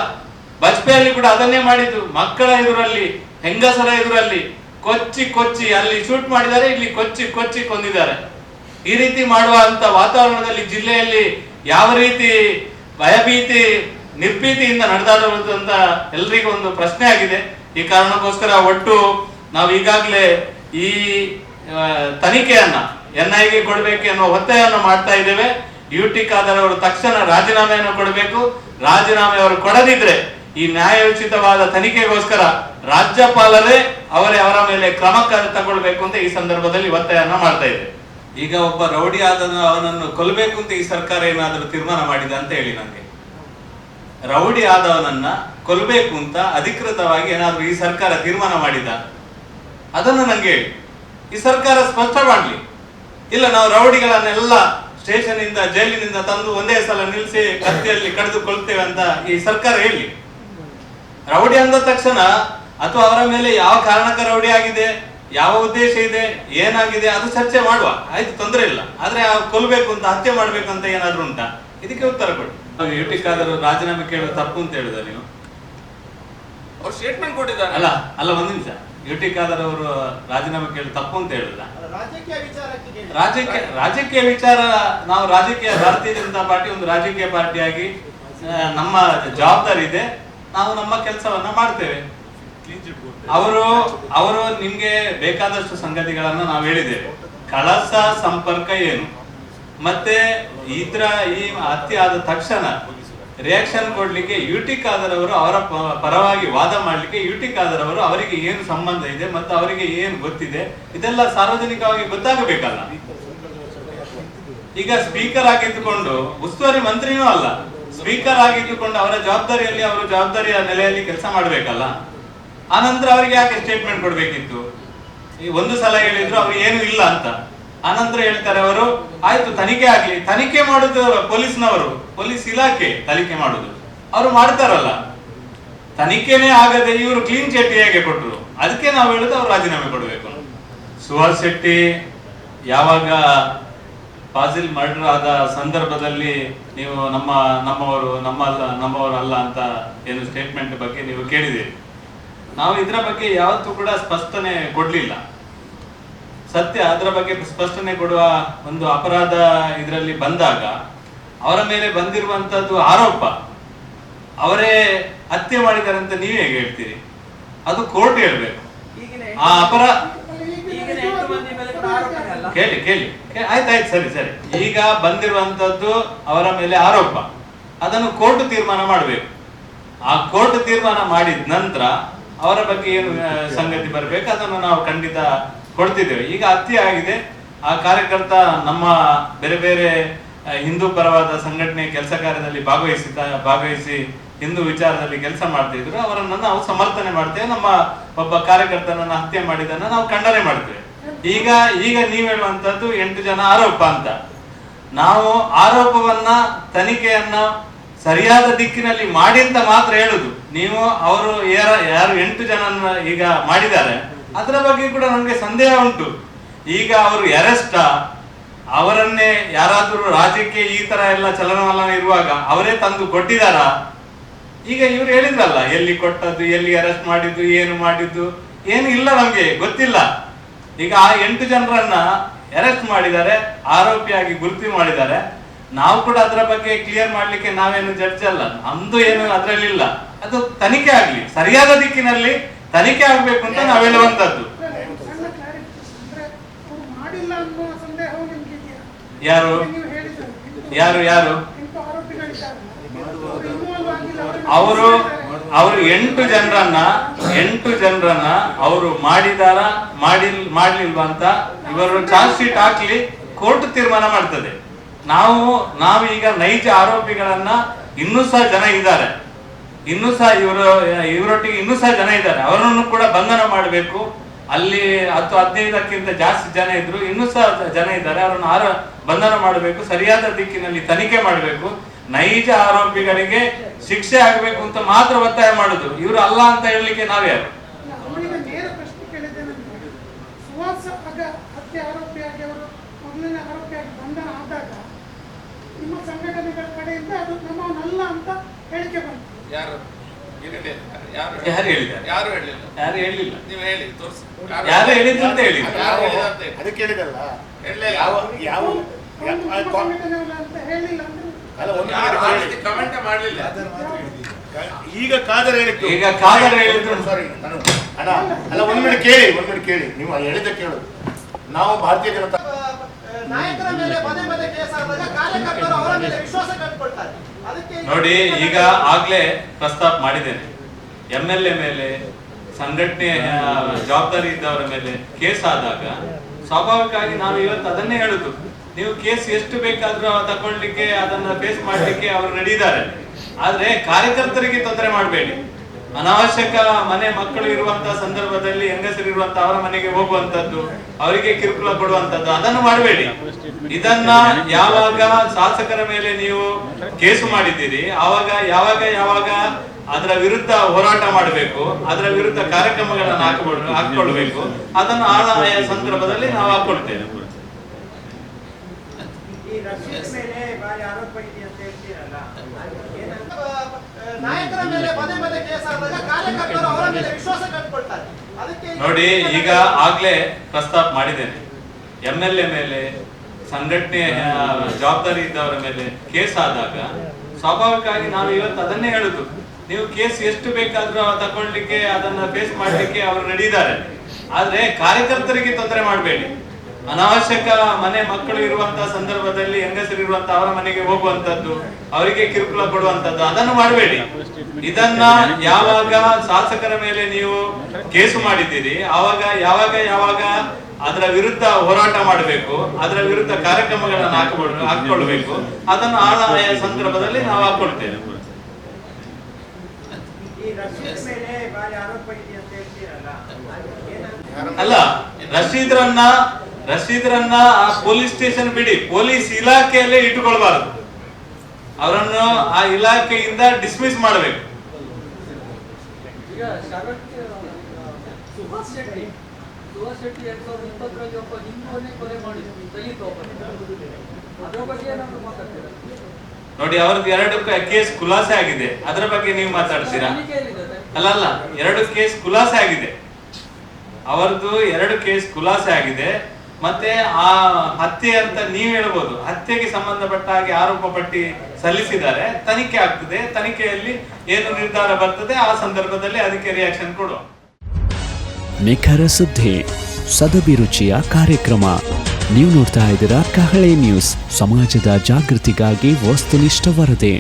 ಬಜ್ಪೆಯಲ್ಲಿ ಕೂಡ ಅದನ್ನೇ ಮಾಡಿದ್ದು, ಮಕ್ಕಳ ಎದುರಲ್ಲಿ, ಹೆಂಗಸರ ಎದುರಲ್ಲಿ ಕೊಚ್ಚಿ ಅಲ್ಲಿ ಶೂಟ್ ಮಾಡಿದ್ದಾರೆ, ಇಲ್ಲಿ ಕೊಚ್ಚಿ ಕೊಂದಿದ್ದಾರೆ. ಈ ರೀತಿ ಮಾಡುವಂತ ವಾತಾವರಣದಲ್ಲಿ ಜಿಲ್ಲೆಯಲ್ಲಿ ಯಾವ ರೀತಿ ಭಯಭೀತಿ ನಿರ್ಭೀತಿಯಿಂದ ನಡೆದಾಡುವುದು ಅಂತ ಎಲ್ರಿಗೂ ಒಂದು ಪ್ರಶ್ನೆ ಆಗಿದೆ. ಈ ಕಾರಣಕ್ಕೋಸ್ಕರ ಒಟ್ಟು ನಾವು ಈಗಾಗಲೇ ಈ ತನಿಖೆಯನ್ನ NIA ಕೊಡಬೇಕು ಎನ್ನುವ ಒತ್ತಾಯವನ್ನು ಮಾಡ್ತಾ ಇದ್ದೇವೆ. UT ಖಾದರ್ ಅವರು ತಕ್ಷಣ ರಾಜೀನಾಮೆಯನ್ನು ಕೊಡಬೇಕು. ರಾಜೀನಾಮೆ ಅವರು ಕೊಡದಿದ್ರೆ ಈ ನ್ಯಾಯೋಚಿತವಾದ ತನಿಖೆಗೋಸ್ಕರ ರಾಜ್ಯಪಾಲರೇ ಅವರ ಮೇಲೆ ಕ್ರಮ ತಗೊಳ್ಬೇಕು ಅಂತ ಈ ಸಂದರ್ಭದಲ್ಲಿ ಒತ್ತಾಯವನ್ನು ಮಾಡ್ತಾ ಇದೆ. ಈಗ ಒಬ್ಬ ರೌಡಿ ಅವನನ್ನು ಕೊಲ್ಲಬೇಕು ಅಂತ ಈ ಸರ್ಕಾರ ಏನಾದರೂ ತೀರ್ಮಾನ ಮಾಡಿದ ಅಂತ ಹೇಳಿ ನನಗೆ. ರೌಡಿ ಆದವನನ್ನ ಕೊಲ್ಲಬೇಕು ಅಂತ ಅಧಿಕೃತವಾಗಿ ಏನಾದರೂ ಈ ಸರ್ಕಾರ ತೀರ್ಮಾನ ಮಾಡಿದ, ಅದನ್ನು ನಂಗೆ ಹೇಳಿ. ಈ ಸರ್ಕಾರ ಸ್ಪಷ್ಟ ಮಾಡಲಿ. ಇಲ್ಲ, ನಾವು ರೌಡಿಗಳನ್ನೆಲ್ಲ ಸ್ಟೇಷನ್ ಇಂದ ಜೈಲಿನಿಂದ ತಂದು ಒಂದೇ ಸಲ ನಿಲ್ಲಿಸಿ ಕತ್ತಿಯಲ್ಲಿ ಕಡಿದುಕೊಳ್ತೇವೆ ಅಂತ ಈ ಸರ್ಕಾರ ಹೇಳಿ. ರೌಡಿ ಅಂದ ತಕ್ಷಣ ಅಥವಾ ಅವರ ಮೇಲೆ ಯಾವ ಕಾರಣಕ್ಕೆ ರೌಡಿ ಆಗಿದೆ, ಯಾವ ಉದ್ದೇಶ ಇದೆ, ಏನಾಗಿದೆ ಅದು ಚರ್ಚೆ ಮಾಡುವ, ಆಯ್ತು, ತೊಂದರೆ ಇಲ್ಲ. ಆದ್ರೆ ಕೊಲ್ಬೇಕು ಅಂತ, ಹತ್ಯೆ ಮಾಡ್ಬೇಕು ಅಂತ ಏನಾದ್ರು ಉಂಟಾ? ಇದಕ್ಕೆ ಉತ್ತರ ಕೊಡಿ. UT ಖಾದರ್ ರಾಜೀನಾಮೆ ಕೇಳೋದು ತಪ್ಪು ಅಂತ ಹೇಳಿದ ನೀವು? ಅವ್ರು ಸ್ಟೇಟ್ಮೆಂಟ್ ಕೊಟ್ಟಿದ್ದಾರೆ. ಅಲ್ಲ ಒಂದ್ ನಿಮಿಷ, UT ಖಾದರ್ ಅವರು ರಾಜೀನಾಮೆ ಕೇಳೋದು ತಪ್ಪು ಅಂತ ಹೇಳಿದ? ರಾಜಕೀಯ ವಿಚಾರ, ನಾವು ಭಾರತೀಯ ಜನತಾ ಪಾರ್ಟಿ ಒಂದು ರಾಜಕೀಯ ಪಾರ್ಟಿಯಾಗಿ ನಮ್ಮ ಜವಾಬ್ದಾರಿ ಇದೆ, ನಾವು ನಮ್ಮ ಕೆಲಸವನ್ನ ಮಾಡ್ತೇವೆ. ಅವರು ನಿಮ್ಗೆ ಬೇಕಾದಷ್ಟು ಸಂಗತಿಗಳನ್ನ ನಾವು ಹೇಳಿದ್ದೇವೆ. ಕಳಸ ಸಂಪರ್ಕ ಏನು, ಮತ್ತೆ ಈ ಹತ್ಯೆ ಆದ ತಕ್ಷಣ ರಿಯಾಕ್ಷನ್ ಕೊಡ್ಲಿಕ್ಕೆ ಯುಟಿ ಖಾದರ್ ಅವರು ಅವರ ಪರವಾಗಿ ವಾದ ಮಾಡ್ಲಿಕ್ಕೆ ಯುಟಿ ಖಾದರ್ ಅವರು ಅವರಿಗೆ ಏನು ಸಂಬಂಧ ಇದೆ ಮತ್ತು ಅವರಿಗೆ ಏನು ಗೊತ್ತಿದೆ ಇದೆಲ್ಲ ಸಾರ್ವಜನಿಕವಾಗಿ ಗೊತ್ತಾಗಬೇಕಲ್ಲ. ಈಗ ಸ್ಪೀಕರ್ ಆಗಿದ್ದುಕೊಂಡು ಉಸ್ತುವಾರಿ ಮಂತ್ರಿನೂ ಅಲ್ಲ, ಸ್ಪೀಕರ್ ಆಗಿದ್ದುಕೊಂಡು ಅವರ ಜವಾಬ್ದಾರಿಯಲ್ಲಿ ಅವರು ಜವಾಬ್ದಾರಿಯ ನೆಲೆಯಲ್ಲಿ ಕೆಲಸ ಮಾಡಬೇಕಲ್ಲ. ಆನಂತರ ಅವರಿಗೆ ಯಾಕೆ ಸ್ಟೇಟ್ಮೆಂಟ್ ಕೊಡ್ಬೇಕಿತ್ತು? ಒಂದು ಸಲ ಹೇಳಿದ್ರು ಅವ್ರು ಏನು ಇಲ್ಲ ಅಂತ, ಆನಂತರ ಹೇಳ್ತಾರೆ ಅವರು ಆಯ್ತು ತನಿಖೆ ಆಗ್ಲಿ. ತನಿಖೆ ಮಾಡುದು ಪೊಲೀಸ್ನವರು, ಪೊಲೀಸ್ ಇಲಾಖೆ ತನಿಖೆ ಮಾಡುದು ಅವರು ಮಾಡ್ತಾರಲ್ಲ. ತನಿಖೆನೇ ಆಗದೆ ಇವರು ಕ್ಲೀನ್ ಚಿಟ್ ಹೇಗೆ ಕೊಟ್ರು? ಅದಕ್ಕೆ ನಾವು ಹೇಳುದು ಅವ್ರು ರಾಜೀನಾಮೆ ಕೊಡಬೇಕು. ಸುಹಾಸ್ ಶೆಟ್ಟಿ ಯಾವಾಗ ಫಾಜಿಲ್ ಮರ್ಡರ್ ಆದ ಸಂದರ್ಭದಲ್ಲಿ ನೀವು ನಮ್ಮವರು ಅಲ್ಲ ಅಂತ ಏನು ಸ್ಟೇಟ್ಮೆಂಟ್ ಬಗ್ಗೆ ನೀವು ಕೇಳಿದಿರಿ. ನಾವು ಇದರ ಬಗ್ಗೆ ಯಾವತ್ತೂ ಕೂಡ ಸ್ಪಷ್ಟನೆ ಕೊಡ್ಲಿಲ್ಲ. ಸತ್ಯ ಅದರ ಬಗ್ಗೆ ಸ್ಪಷ್ಟನೆ ಕೊಡುವ ಒಂದು ಅಪರಾಧ ಇದರಲ್ಲಿ ಬಂದಾಗ ಅವರ ಮೇಲೆ ಬಂದಿರುವಂತದ್ದು ಆರೋಪ ಅವರೇ ಹತ್ಯೆ ಮಾಡಿದ್ದಾರೆ ಅಂತ ನೀವ್ ಹೇಗೆ ಹೇಳ್ತೀರಿ? ಅದು ಕೋರ್ಟ್ ಹೇಳ್ಬೇಕು. ಆ ಅಪರಾಧ ಕೇಳಿ ಆಯ್ತಾಯ್ತು ಸರಿ. ಈಗ ಬಂದಿರುವಂತದ್ದು ಅವರ ಮೇಲೆ ಆರೋಪ, ಅದನ್ನು ಕೋರ್ಟ್ ತೀರ್ಮಾನ ಮಾಡಬೇಕು. ಆ ಕೋರ್ಟ್ ತೀರ್ಮಾನ ಮಾಡಿದ ನಂತರ ಅವರ ಬಗ್ಗೆ ಏನು ಸಂಗತಿ ಬರಬೇಕು ಅದನ್ನು ನಾವು ಖಂಡಿತ ಕೊಡ್ತಿದ್ದೇವೆ. ಈಗ ಹತ್ಯೆ ಆಗಿದೆ, ಆ ಕಾರ್ಯಕರ್ತ ನಮ್ಮ ಬೇರೆ ಬೇರೆ ಹಿಂದೂ ಪರವಾದ ಸಂಘಟನೆ ಕೆಲಸ ಕಾರ್ಯದಲ್ಲಿ ಭಾಗವಹಿಸಿ ಹಿಂದೂ ವಿಚಾರದಲ್ಲಿ ಕೆಲಸ ಮಾಡ್ತಾ ಇದ್ರು. ಅವರನ್ನು ನಾವು ಸಮರ್ಥನೆ ಮಾಡ್ತೇವೆ. ನಮ್ಮ ಒಬ್ಬ ಕಾರ್ಯಕರ್ತನನ್ನ ಹತ್ಯೆ ಮಾಡಿದನ್ನ ನಾವು ಖಂಡನೆ ಮಾಡ್ತೇವೆ. ಈಗ ನೀವ್ ಹೇಳುವಂತದ್ದು 8 ಜನ ಆರೋಪ ಅಂತ. ನಾವು ಆರೋಪವನ್ನ ತನಿಖೆಯನ್ನ ಸರಿಯಾದ ದಿಕ್ಕಿನಲ್ಲಿ ಮಾಡಿ ಅಂತ ಮಾತ್ರ ಹೇಳುದು. ನೀವು ಅವರು ಯಾರು 8 ಜನ ಈಗ ಮಾಡಿದ್ದಾರೆ ಅದರ ಬಗ್ಗೆ ಕೂಡ ನಮ್ಗೆ ಸಂದೇಹ ಉಂಟು. ಈಗ ಅವರು ಅರೆಸ್ಟ್ ಅವರನ್ನೇ ಯಾರಾದ್ರೂ ರಾಜ್ಯಕ್ಕೆ ಈ ತರ ಎಲ್ಲ ಚಲನವಲನ ಇರುವಾಗ ಅವರೇ ತಂದು ಕೊಟ್ಟಿದಾರ? ಈಗ ಇವ್ರು ಹೇಳಿದ್ರಲ್ಲ ಎಲ್ಲಿ ಕೊಟ್ಟದ್ದು, ಎಲ್ಲಿ ಅರೆಸ್ಟ್ ಮಾಡಿದ್ದು, ಏನು ಮಾಡಿದ್ದು ಏನು ಇಲ್ಲ, ನಮ್ಗೆ ಗೊತ್ತಿಲ್ಲ. ಈಗ ಆ 8 ಜನರನ್ನ ಅರೆಸ್ಟ್ ಮಾಡಿದ್ದಾರೆ, ಆರೋಪಿಯಾಗಿ ಗುರುತು ಮಾಡಿದ್ದಾರೆ. ನಾವು ಕೂಡ ಅದರ ಬಗ್ಗೆ ಕ್ಲಿಯರ್ ಮಾಡ್ಲಿಕ್ಕೆ ನಾವೇನು ಜಡ್ಜ್ ಅಲ್ಲ, ನಮ್ದು ಏನು ಅದ್ರಲ್ಲಿಲ್ಲ. ಅದು ತನಿಖೆ ಆಗ್ಲಿ, ಸರಿಯಾದ ದಿಕ್ಕಿನಲ್ಲಿ ತನಿಖೆ ಆಗ್ಬೇಕು ಅಂತ ನಾವು ಹೇಳುವಂತದ್ದು. ಯಾರು ಅವರು 8 ಜನರನ್ನ ಅವರು ಮಾಡ್ಲಿಲ್ವಾ ಅಂತ ಇವರು ಚಾರ್ಜ್ ಶೀಟ್ ಹಾಕ್ಲಿ, ಕೋರ್ಟ್ ತೀರ್ಮಾನ ಮಾಡ್ತದೆ. ನಾವೀಗ ನೈಜ ಆರೋಪಿಗಳನ್ನ ಇನ್ನೂ ಸಹ ಜನ ಇದ್ದಾರೆ, ಇವರೊಟ್ಟಿಗೆ ಇನ್ನೂ ಸಹ ಜನ ಇದ್ದಾರೆ, ಅವರನ್ನು ಕೂಡ ಬಂಧನ ಮಾಡಬೇಕು. ಅಲ್ಲಿ 10-15ಕ್ಕಿಂತ ಜಾಸ್ತಿ ಜನ ಇದ್ರು, ಇನ್ನೂ ಸಹ ಜನ ಇದ್ದಾರೆ, ಅವರನ್ನು ಬಂಧನ ಮಾಡಬೇಕು. ಸರಿಯಾದ ದಿಕ್ಕಿನಲ್ಲಿ ತನಿಖೆ ಮಾಡಬೇಕು. ನೈಜ ಆರೋಪಿಗಳಿಗೆ ಶಿಕ್ಷೆ ಆಗಬೇಕು ಅಂತ ಮಾತ್ರ ಒತ್ತಾಯ ಮಾಡುದು. ಇವರು ಅಲ್ಲ ಅಂತ ಹೇಳಲಿಕ್ಕೆ ನಾವ್ಯಾರು? ನಿಮ್ಮ ಸಂಘಟನೆಗಳ ಕಡೆಯಿಂದ ಅದು ನಮ್ಮವನಲ್ಲ ಅಂತ ಹೇಳಿಕೆ ಬಂತು. ಯಾರು ಹೇಳಿಲ್ಲ. ನೀವು ಹೇಳಿ ತೋರಿಸಿ. ಯಾರು ಹೇಳಿದ್ರು ಅಂತ ಹೇಳಿ ಅದಕ್ಕೆ ಹೇಳಿದಲ್ಲ. ಕಮೆಂಟ್ ಮಾಡಲಿಲ್ಲ. ಈಗ ಕಾದರ್ ಹೇಳಿದ್ರು. ಸಾರಿ ಅಲ್ಲ, ಒಂದ್ ಮಿನಿಟ್ ಕೇಳಿ. ನೀವು ಹೇಳಿದ ಕೇಳು. ನಾವು ಭಾರತೀಯ ಜನತಾ ನಾಯಕರ ಮೇಲೆ ಪದೇ ಕೇಸ್ ಆದಾಗ ಕಾರ್ಯಕರ್ತರು ಅವರ ಮೇಲೆ ವಿಶ್ವಾಸ ಕಳ್ಕೊಳ್ತಾರೆ. ನೋಡಿ, ಈಗ ಆಗ್ಲೇ ಪ್ರಸ್ತಾಪ ಮಾಡಿದ್ದೇನೆ. MLA ಮೇಲೆ, ಸಂಘಟನೆ ಜವಾಬ್ದಾರಿ ಇದ್ದವರ ಮೇಲೆ ಕೇಸ್ ಆದಾಗ ಸ್ವಾಭಾವಿಕವಾಗಿ ನಾವು ಇವತ್ತು ಅದನ್ನೇ ಹೇಳುದು. ನೀವು ಕೇಸ್ ಎಷ್ಟು ಬೇಕಾದ್ರೂ ತಗೊಳ್ಳಿಕ್ಕೆ, ಅದನ್ನ ಫೇಸ್ ಮಾಡ್ಲಿಕ್ಕೆ ಅವರು ನಡೆದಿದ್ದಾರೆ. ಆದ್ರೆ ಕಾರ್ಯಕರ್ತರಿಗೆ ತೊಂದರೆ ಮಾಡಬೇಡಿ. ಅನಾವಶ್ಯಕ ಮನೆ ಮಕ್ಕಳು ಇರುವಂತಹ ಸಂದರ್ಭದಲ್ಲಿ ಹೆಂಗಸರು ಇರುವಂತ ಅವರ ಮನೆಗೆ ಹೋಗುವಂತದ್ದು, ಅವರಿಗೆ ಕಿರುಕುಳ ಕೊಡುವಂತದ್ದು ಅದನ್ನು ಮಾಡಬೇಡಿ. ಇದನ್ನ ಯಾವಾಗ ಶಾಸಕರ ಮೇಲೆ ನೀವು ಕೇಸು ಮಾಡಿದ್ದೀರಿ ಆವಾಗ ಯಾವಾಗ ಅದರ ವಿರುದ್ಧ ಹೋರಾಟ ಮಾಡಬೇಕು, ಅದರ ವಿರುದ್ಧ ಕಾರ್ಯಕ್ರಮಗಳನ್ನು ಹಾಕೊಳ್ಬೇಕು. ಅದನ್ನು ಆಯಾ ಸಂದರ್ಭದಲ್ಲಿ ನಾವು ಹಾಕೊಳ್ತೇವೆ. ನಾಯಕರ ಮೇಲೆ ಪದೇ ಕೇಸ್ ಆದಾಗ ಕಾರ್ಯಕರ್ತರು ಅವರ ಮೇಲೆ ವಿಶ್ವಾಸ ಕಳ್ಕೊಳ್ತಾರೆ. ನೋಡಿ, ಈಗ ಆಗ್ಲೇ ಪ್ರಸ್ತಾಪ ಮಾಡಿದ್ದೇನೆ. MLA ಮೇಲೆ, ಸಂಘಟನೆ ಜವಾಬ್ದಾರಿ ಇದ್ದವರ ಮೇಲೆ ಕೇಸ್ ಆದಾಗ ಸ್ವಾಭಾವಿಕವಾಗಿ ನಾವು ಇವತ್ತು ಅದನ್ನೇ ಹೇಳುದು. ನೀವು ಕೇಸ್ ಎಷ್ಟು ಬೇಕಾದ್ರೂ ತಗೊಳ್ಳಿಕ್ಕೆ, ಅದನ್ನ ಫೇಸ್ ಮಾಡ್ಲಿಕ್ಕೆ ಅವರು ನಡೆದಿದ್ದಾರೆ. ಆದ್ರೆ ಕಾರ್ಯಕರ್ತರಿಗೆ ತೊಂದರೆ ಮಾಡಬೇಡಿ. ಅನಾವಶ್ಯಕ ಮನೆ ಮಕ್ಕಳು ಇರುವಂತಹ ಸಂದರ್ಭದಲ್ಲಿ ಹೆಂಗಸರು ಇರುವಂತಹ ಅವರ ಮನೆಗೆ ಹೋಗುವಂತದ್ದು, ಅವರಿಗೆ ಕಿರುಕುಳ ಕೊಡುವಂತದ್ದು ಅದನ್ನು ಮಾಡಬೇಡಿ. ಇದನ್ನ ಯಾವಾಗ ಶಾಸಕರ ಮೇಲೆ ನೀವು ಕೇಸು ಮಾಡಿದ್ದೀರಿ ಆವಾಗ ಯಾವಾಗ ಅದರ ವಿರುದ್ಧ ಹೋರಾಟ ಮಾಡಬೇಕು, ಅದರ ವಿರುದ್ಧ ಕಾರ್ಯಕ್ರಮಗಳನ್ನು ಹಾಕೊಳ್ಬೇಕು, ಅದನ್ನು ಆಯಾ ಸಂದರ್ಭದಲ್ಲಿ ನಾವು ಹಾಕೊಳ್ತೇವೆ. ಅಲ್ಲ, ರಶೀದ್ರನ್ನ ಪೊಲೀಸ್ ಸ್ಟೇಷನ್ ಬಿಡಿ, ಪೊಲೀಸ್ ಇಲಾಖೆಯಲ್ಲೇ ಇಟ್ಟುಕೊಳ್ಬಾರದು, ಅವರನ್ನು ಆ ಇಲಾಖೆಯಿಂದ ಡಿಸ್ಮಿಸ್ ಮಾಡಬೇಕು. ಸುಭಾಷ್ ಶೆಟ್ಟಿ 2020ರಲ್ಲಿ ಒಬ್ಬ ಹಿಂದೂವನ್ನೇ ಕೊಲೆ ಮಾಡಿದ್ರು, ದಲಿತ ಒಬ್ಬ. ಅದರ ಬಗ್ಗೆ ಏನಾದ್ರು ಮಾತಾಡ್ತೀರಾ? ನೋಡಿ, ಅವ್ರದ್ದು 2 ಕೇಸ್ ಖುಲಾಸೆ ಆಗಿದೆ, ಅದರ ಬಗ್ಗೆ ನೀವು ಮಾತಾಡ್ತೀರಾ? ಅಲ್ಲ, 2 ಕೇಸ್ ಖುಲಾಸೆ ಆಗಿದೆ, ಅವರದ್ದು 2 ಕೇಸ್ ಖುಲಾಸೆ ಆಗಿದೆ. ಮತ್ತೆ ಆ ಹತ್ಯೆ ಅಂತ ನೀವು ಹೇಳ್ಬೋದು, ಹತ್ಯೆಗೆ ಸಂಬಂಧಪಟ್ಟ ಹಾಗೆ ಆರೋಪ ಪಟ್ಟಿ ಸಲ್ಲಿಸಿದ್ದಾರೆ, ತನಿಖೆ ಆಗ್ತದೆ, ತನಿಖೆಯಲ್ಲಿ ಏನು ನಿರ್ಧಾರ ಬರ್ತದೆ ಆ ಸಂದರ್ಭದಲ್ಲಿ ಅದಕ್ಕೆ ರಿಯಾಕ್ಷನ್ ಕೊಡುವ. ನಿಖರ ಸುದ್ದಿ, ಸದಭಿರುಚಿಯ ಕಾರ್ಯಕ್ರಮ. ನೀವು ನೋಡ್ತಾ ಇದ್ದೀರಾ ಕಹಳೆ ನ್ಯೂಸ್, ಸಮಾಜದ ಜಾಗೃತಿಗಾಗಿ ವಸ್ತುನಿಷ್ಠ ವರದಿ.